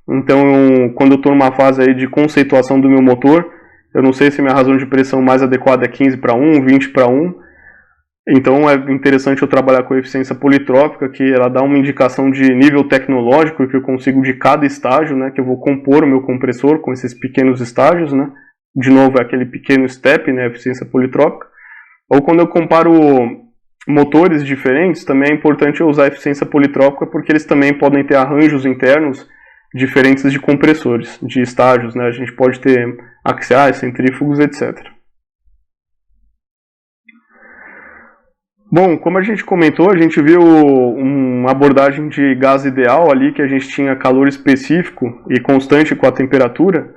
[SPEAKER 1] Então, quando eu estou numa fase aí de conceituação do meu motor, eu não sei se minha razão de pressão mais adequada é 15:1, 20:1. Então é interessante eu trabalhar com a eficiência politrópica, que ela dá uma indicação de nível tecnológico que eu consigo de cada estágio, né, que eu vou compor o meu compressor com esses pequenos estágios, né. De novo, é aquele pequeno step, né, eficiência politrópica. Ou quando eu comparo motores diferentes, também é importante eu usar a eficiência politrópica, porque eles também podem ter arranjos internos diferentes de compressores, de estágios, né. A gente pode ter axiais, centrífugos, etc. Bom, como a gente comentou, a gente viu uma abordagem de gás ideal ali, que a gente tinha calor específico e constante com a temperatura,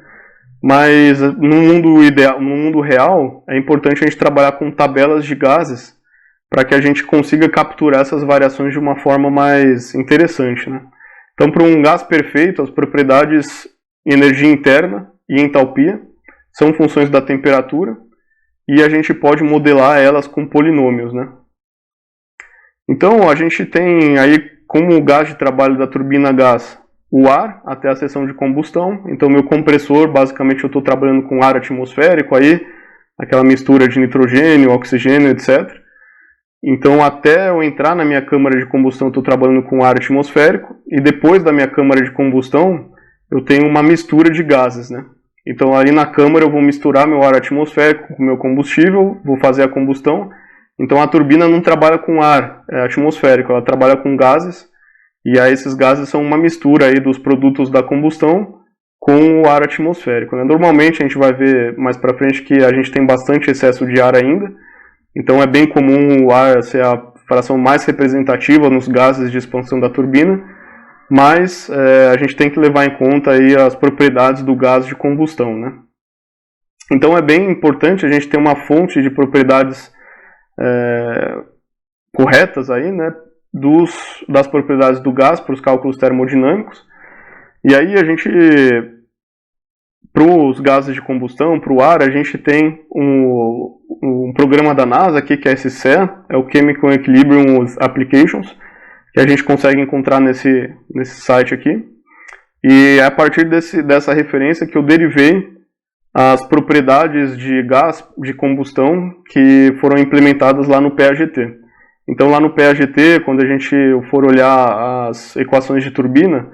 [SPEAKER 1] mas no mundo real, é importante a gente trabalhar com tabelas de gases para que a gente consiga capturar essas variações de uma forma mais interessante, né? Então, para um gás perfeito, as propriedades energia interna e entalpia são funções da temperatura e a gente pode modelar elas com polinômios, né? Então, a gente tem aí, como o gás de trabalho da turbina a gás, o ar até a seção de combustão. Então, meu compressor, basicamente, eu estou trabalhando com ar atmosférico aí, aquela mistura de nitrogênio, oxigênio, etc. Então, até eu entrar na minha câmara de combustão, eu estou trabalhando com ar atmosférico. E depois da minha câmara de combustão, eu tenho uma mistura de gases, né? Então, ali na câmara, eu vou misturar meu ar atmosférico com o meu combustível, vou fazer a combustão. Então a turbina não trabalha com ar atmosférico, ela trabalha com gases, e aí esses gases são uma mistura aí dos produtos da combustão com o ar atmosférico, né? Normalmente a gente vai ver mais para frente que a gente tem bastante excesso de ar ainda, então é bem comum o ar ser a fração mais representativa nos gases de expansão da turbina, mas a gente tem que levar em conta aí as propriedades do gás de combustão, né? Então é bem importante a gente ter uma fonte de propriedades corretas aí, né, das propriedades do gás para os cálculos termodinâmicos. E aí a gente, para os gases de combustão, para o ar, a gente tem um programa da NASA aqui, que é esse CEA, é o Chemical Equilibrium Applications, que a gente consegue encontrar nesse site aqui. E é a partir dessa referência que eu derivei as propriedades de gás de combustão que foram implementadas lá no PAGT. Então lá no PAGT, quando a gente for olhar as equações de turbina,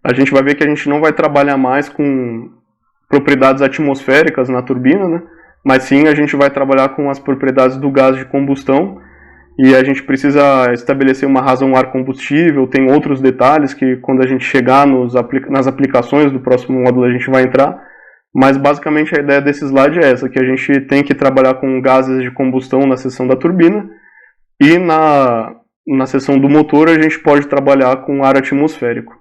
[SPEAKER 1] a gente vai ver que a gente não vai trabalhar mais com propriedades atmosféricas na turbina, né? Mas sim a gente vai trabalhar com as propriedades do gás de combustão, e a gente precisa estabelecer uma razão ar combustível, tem outros detalhes que quando a gente chegar nas aplicações do próximo módulo a gente vai entrar. Mas basicamente a ideia desse slide é essa, que a gente tem que trabalhar com gases de combustão na seção da turbina, e na seção do motor a gente pode trabalhar com ar atmosférico.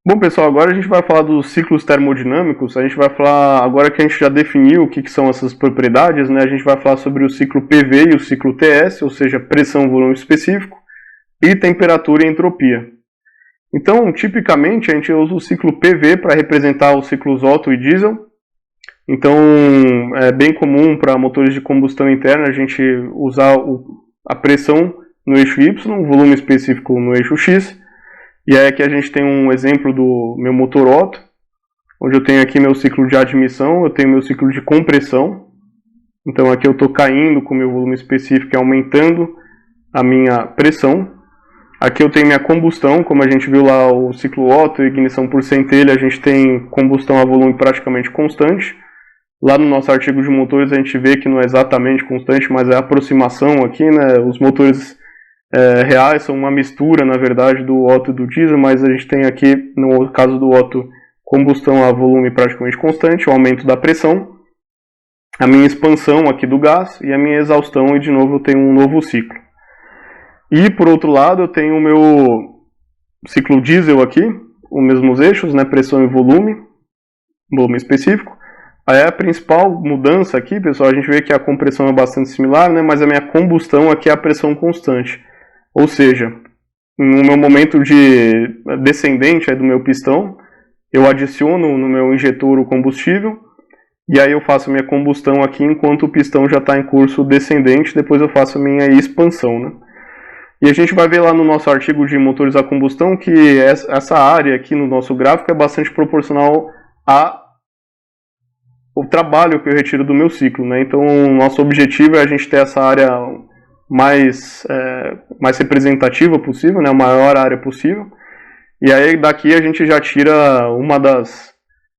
[SPEAKER 1] Bom pessoal, agora a gente vai falar dos ciclos termodinâmicos. A gente vai falar, agora que a gente já definiu o que são essas propriedades, né, a gente vai falar sobre o ciclo PV e o ciclo TS, ou seja, pressão, volume específico, e temperatura e entropia. Então, tipicamente, a gente usa o ciclo PV para representar os ciclos Otto e diesel. Então, é bem comum para motores de combustão interna a gente usar a pressão no eixo Y, o volume específico no eixo X. E aí aqui a gente tem um exemplo do meu motor Otto, onde eu tenho aqui meu ciclo de admissão, eu tenho meu ciclo de compressão. Então aqui eu estou caindo com o meu volume específico e aumentando a minha pressão. Aqui eu tenho minha combustão, como a gente viu lá o ciclo Otto, ignição por centelha, a gente tem combustão a volume praticamente constante. Lá no nosso artigo de motores a gente vê que não é exatamente constante, mas é a aproximação aqui, né? Os motores reais são uma mistura, na verdade, do Otto e do diesel, mas a gente tem aqui, no caso do Otto, combustão a volume praticamente constante, o aumento da pressão, a minha expansão aqui do gás e a minha exaustão, e de novo eu tenho um novo ciclo. E, por outro lado, eu tenho o meu ciclo diesel aqui, os mesmos eixos, né, pressão e volume específico. Aí a principal mudança aqui, pessoal, a gente vê que a compressão é bastante similar, né, mas a minha combustão aqui é a pressão constante. Ou seja, no meu momento de descendente do meu pistão, eu adiciono no meu injetor o combustível, e aí eu faço a minha combustão aqui enquanto o pistão já está em curso descendente, depois eu faço a minha expansão, né? E a gente vai ver lá no nosso artigo de motores a combustão que essa área aqui no nosso gráfico é bastante proporcional ao trabalho que eu retiro do meu ciclo, né? Então, o nosso objetivo é a gente ter essa área mais representativa possível, né? A maior área possível. E aí daqui a gente já tira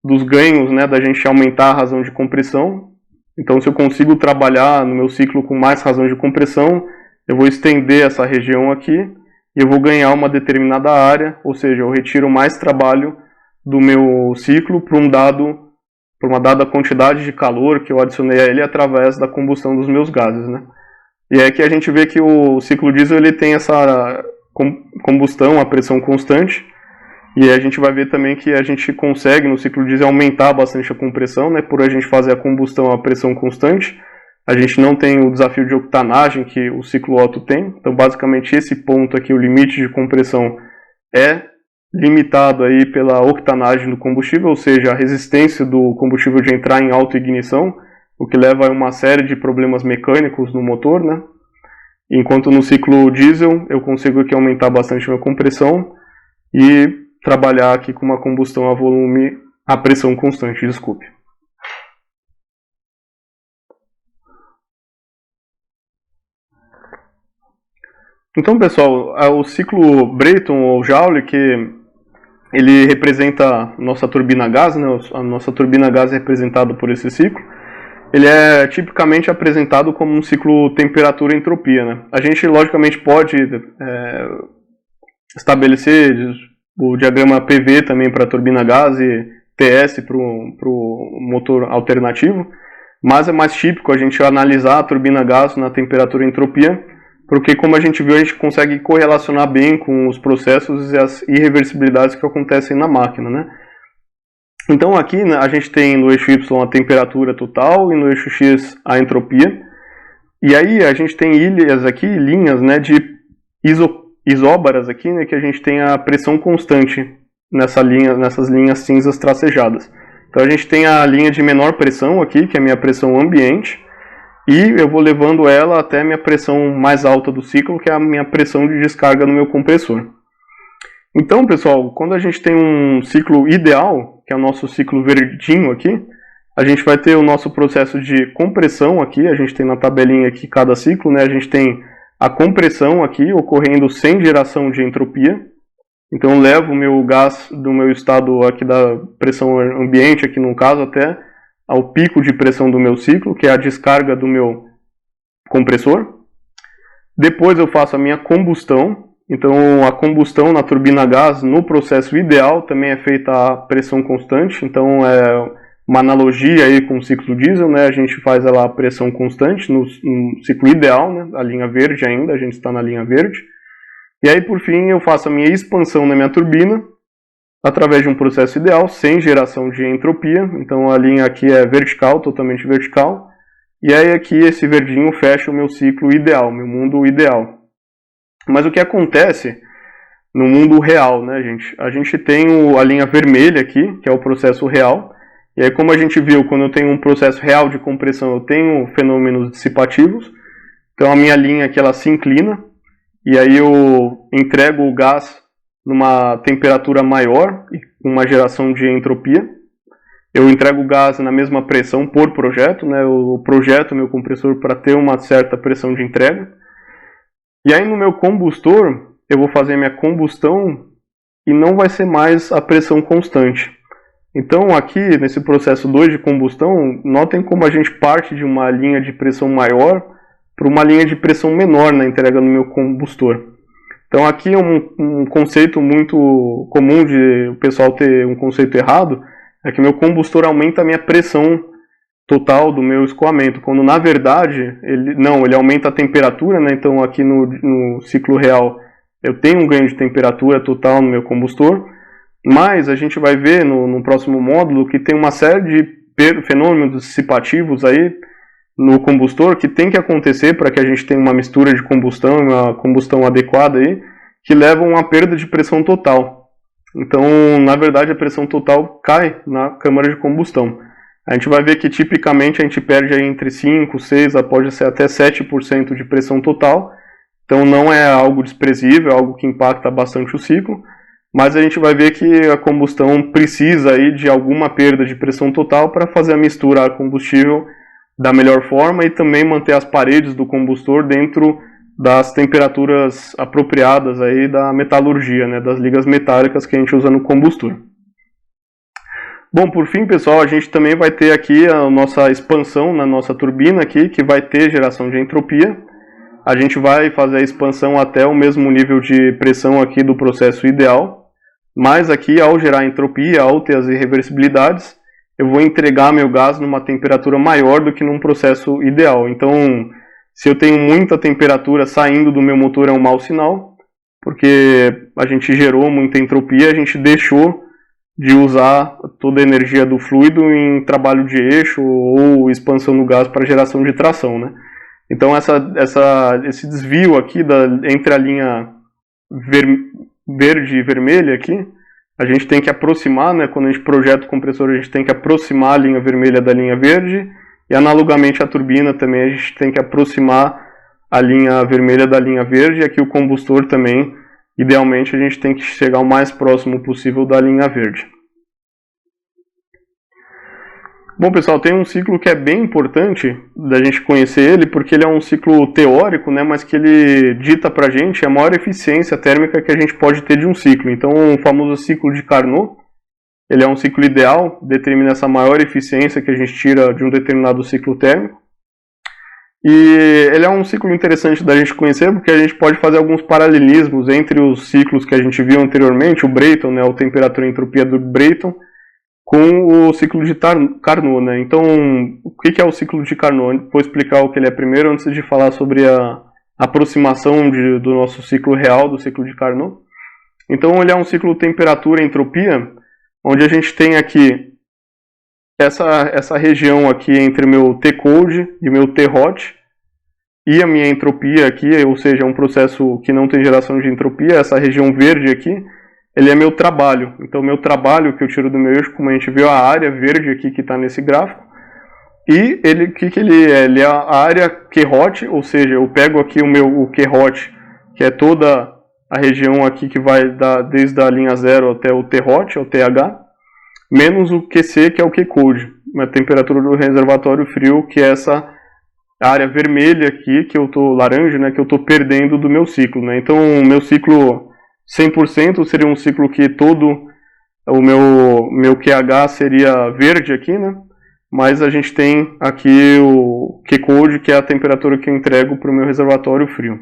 [SPEAKER 1] dos ganhos, né, da gente aumentar a razão de compressão. Então, se eu consigo trabalhar no meu ciclo com mais razão de compressão, eu vou estender essa região aqui e eu vou ganhar uma determinada área, ou seja, eu retiro mais trabalho do meu ciclo para uma dada quantidade de calor que eu adicionei a ele através da combustão dos meus gases, né? E é que a gente vê que o ciclo diesel ele tem essa combustão a pressão constante, e a gente vai ver também que a gente consegue no ciclo diesel aumentar bastante a compressão, né, por a gente fazer a combustão a pressão constante. A gente não tem o desafio de octanagem que o ciclo Otto tem, então basicamente esse ponto aqui, o limite de compressão, é limitado aí pela octanagem do combustível, ou seja, a resistência do combustível de entrar em autoignição, o que leva a uma série de problemas mecânicos no motor, né? Enquanto no ciclo diesel eu consigo aqui aumentar bastante a minha compressão e trabalhar aqui com uma combustão a pressão constante, desculpe. Então, pessoal, o ciclo Brayton ou Joule, que ele representa nossa turbina a gás, né? A nossa turbina a gás é representada por esse ciclo. Ele é tipicamente apresentado como um ciclo temperatura-entropia, né? A gente, logicamente, pode estabelecer o diagrama PV também para a turbina a gás e TS para o motor alternativo, mas é mais típico a gente analisar a turbina a gás na temperatura-entropia, porque, como a gente viu, a gente consegue correlacionar bem com os processos e as irreversibilidades que acontecem na máquina, né? Então aqui, né, a gente tem no eixo Y a temperatura total e no eixo X a entropia. E aí a gente tem ilhas aqui, linhas, né, de isóbaras aqui, né, que a gente tem a pressão constante nessas linhas cinzas tracejadas. Então a gente tem a linha de menor pressão aqui, que é a minha pressão ambiente, e eu vou levando ela até a minha pressão mais alta do ciclo, que é a minha pressão de descarga no meu compressor. Então, pessoal, quando a gente tem um ciclo ideal, que é o nosso ciclo verdinho aqui, a gente vai ter o nosso processo de compressão aqui, a gente tem na tabelinha aqui cada ciclo, né? A gente tem a compressão aqui ocorrendo sem geração de entropia. Então eu levo o meu gás do meu estado aqui da pressão ambiente, aqui no caso, até ao pico de pressão do meu ciclo, que é a descarga do meu compressor. Depois eu faço a minha combustão. Então a combustão na turbina a gás, no processo ideal, também é feita a pressão constante. Então é uma analogia aí com o ciclo diesel, né? A gente faz ela a pressão constante no ciclo ideal, né? A linha verde ainda, a gente está na linha verde. E aí, por fim, eu faço a minha expansão na minha turbina, através de um processo ideal, sem geração de entropia. Então a linha aqui é vertical, totalmente vertical. E aí aqui esse verdinho fecha o meu ciclo ideal, meu mundo ideal. Mas o que acontece no mundo real, né, gente? A gente tem a linha vermelha aqui, que é o processo real. E aí, como a gente viu, quando eu tenho um processo real de compressão, eu tenho fenômenos dissipativos. Então a minha linha aqui, ela se inclina. E aí eu entrego o gás numa temperatura maior e com uma geração de entropia. Eu entrego o gás na mesma pressão por projeto, né? Eu projeto meu compressor para ter uma certa pressão de entrega. E aí no meu combustor, eu vou fazer minha combustão e não vai ser mais a pressão constante. Então aqui, nesse processo 2 de combustão, notem como a gente parte de uma linha de pressão maior para uma linha de pressão menor na entrega no meu combustor. Então aqui é um conceito muito comum de o pessoal ter um conceito errado, é que meu combustor aumenta a minha pressão total do meu escoamento, quando na verdade ele aumenta a temperatura, né? Então aqui no ciclo real eu tenho um ganho de temperatura total no meu combustor, mas a gente vai ver no próximo módulo que tem uma série de fenômenos dissipativos aí no combustor que tem que acontecer para que a gente tenha uma mistura de combustão, uma combustão adequada aí, que levam a perda de pressão total. Então, na verdade, a pressão total cai na câmara de combustão. A gente vai ver que tipicamente a gente perde aí entre 5, 6, pode ser até 7% de pressão total. Então não é algo desprezível, é algo que impacta bastante o ciclo. Mas a gente vai ver que a combustão precisa aí de alguma perda de pressão total para fazer a mistura a combustível da melhor forma e também manter as paredes do combustor dentro das temperaturas apropriadas aí da metalurgia, né, das ligas metálicas que a gente usa no combustor. Bom, por fim, pessoal, a gente também vai ter aqui a nossa expansão na nossa turbina aqui, que vai ter geração de entropia. A gente vai fazer a expansão até o mesmo nível de pressão aqui do processo ideal, mas aqui ao gerar entropia, ao ter as irreversibilidades, eu vou entregar meu gás numa temperatura maior do que num processo ideal. Então, se eu tenho muita temperatura saindo do meu motor é um mau sinal, porque a gente gerou muita entropia, a gente deixou de usar toda a energia do fluido em trabalho de eixo ou expansão do gás para geração de tração, né? Então esse desvio aqui entre a linha verde e vermelha aqui, a gente tem que aproximar, né? Quando a gente projeta o compressor, a gente tem que aproximar a linha vermelha da linha verde, e analogamente à turbina também a gente tem que aproximar a linha vermelha da linha verde, e aqui o combustor também, idealmente a gente tem que chegar o mais próximo possível da linha verde. Bom, pessoal, tem um ciclo que é bem importante da gente conhecer ele, porque ele é um ciclo teórico, né, mas que ele dita pra gente a maior eficiência térmica que a gente pode ter de um ciclo. Então, o famoso ciclo de Carnot, ele é um ciclo ideal, determina essa maior eficiência que a gente tira de um determinado ciclo térmico. E ele é um ciclo interessante da gente conhecer, porque a gente pode fazer alguns paralelismos entre os ciclos que a gente viu anteriormente, o Brayton, né, a temperatura e entropia do Brayton, com o ciclo de Carnot, né? Então, o que é o ciclo de Carnot? Vou explicar o que ele é primeiro, antes de falar sobre a aproximação do nosso ciclo real, do ciclo de Carnot. Então, ele é um ciclo temperatura e entropia, onde a gente tem aqui essa região aqui entre o meu T-cold e o meu T-hot, e a minha entropia aqui, ou seja, um processo que não tem geração de entropia, essa região verde aqui, ele é meu trabalho. Então, meu trabalho que eu tiro do meu eixo, como a gente viu, a área verde aqui que está nesse gráfico. E o que ele é? Ele é a área Q-hot, ou seja, eu pego aqui o Q-hot, que é toda a região aqui que vai desde a linha 0 até o T-hot, o TH, menos o QC, que é o Q-cold, a temperatura do reservatório frio, que é essa área vermelha aqui, que eu estou laranja, né, que eu estou perdendo do meu ciclo, né? Então, o meu ciclo 100% seria um ciclo que todo o meu QH seria verde aqui, né? Mas a gente tem aqui o Q-cold, que é a temperatura que eu entrego para o meu reservatório frio.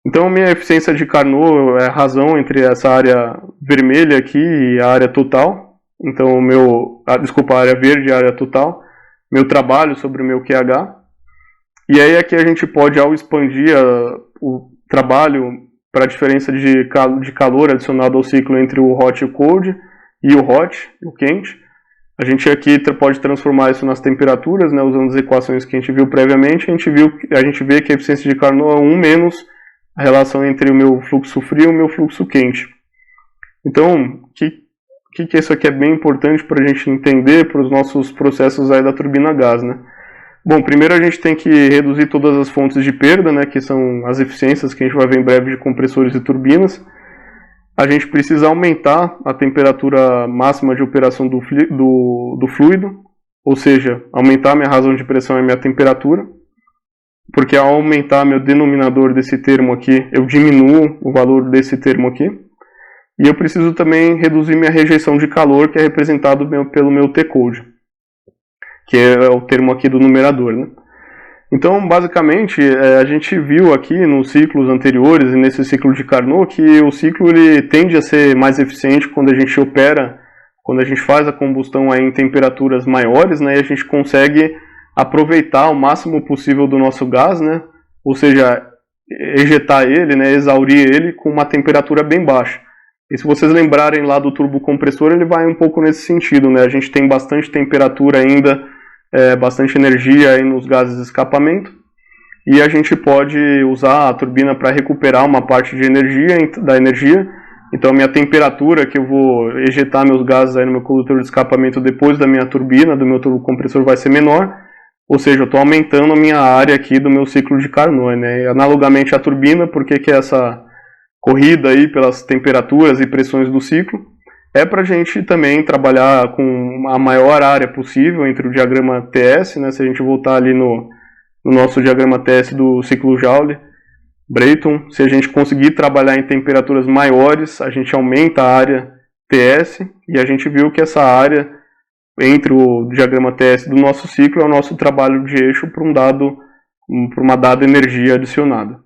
[SPEAKER 1] Então, a minha eficiência de Carnot é a razão entre essa área vermelha aqui e a área total. Então, a área verde e a área total. Meu trabalho sobre o meu QH. E aí aqui a gente pode, ao expandir o trabalho para a diferença de calor adicionado ao ciclo entre o hot e o cold, e o hot, o quente, a gente aqui pode transformar isso nas temperaturas, né, usando as equações que a gente viu previamente. A gente vê que a eficiência de Carnot é 1 menos a relação entre o meu fluxo frio e o meu fluxo quente. Então, que isso aqui é bem importante para a gente entender para os nossos processos aí da turbina a gás, né? Bom, primeiro a gente tem que reduzir todas as fontes de perda, né, que são as eficiências que a gente vai ver em breve de compressores e turbinas. A gente precisa aumentar a temperatura máxima de operação do fluido, ou seja, aumentar a minha razão de pressão e a minha temperatura, porque ao aumentar meu denominador desse termo aqui, eu diminuo o valor desse termo aqui. E eu preciso também reduzir minha rejeição de calor, que é representado pelo meu T-cold, que é o termo aqui do numerador, né? Então, basicamente, a gente viu aqui nos ciclos anteriores e nesse ciclo de Carnot que o ciclo ele tende a ser mais eficiente quando a gente opera, quando a gente faz a combustão aí em temperaturas maiores, né? E a gente consegue aproveitar o máximo possível do nosso gás, né? Ou seja, ejetar ele, né? Exaurir ele com uma temperatura bem baixa. E se vocês lembrarem lá do turbocompressor, ele vai um pouco nesse sentido, né? A gente tem bastante temperatura ainda, bastante energia aí nos gases de escapamento, e a gente pode usar a turbina para recuperar uma parte de da energia. Então a minha temperatura que eu vou ejetar meus gases aí no meu coletor de escapamento depois da minha turbina, do meu turbocompressor, vai ser menor, ou seja, eu estou aumentando a minha área aqui do meu ciclo de Carnot, né? E, analogamente à turbina, por que é essa corrida aí pelas temperaturas e pressões do ciclo? É para a gente também trabalhar com a maior área possível entre o diagrama TS, né? Se a gente voltar ali no nosso diagrama TS do ciclo Joule, Brayton, se a gente conseguir trabalhar em temperaturas maiores, a gente aumenta a área TS, e a gente viu que essa área entre o diagrama TS do nosso ciclo é o nosso trabalho de eixo para uma dada energia adicionada.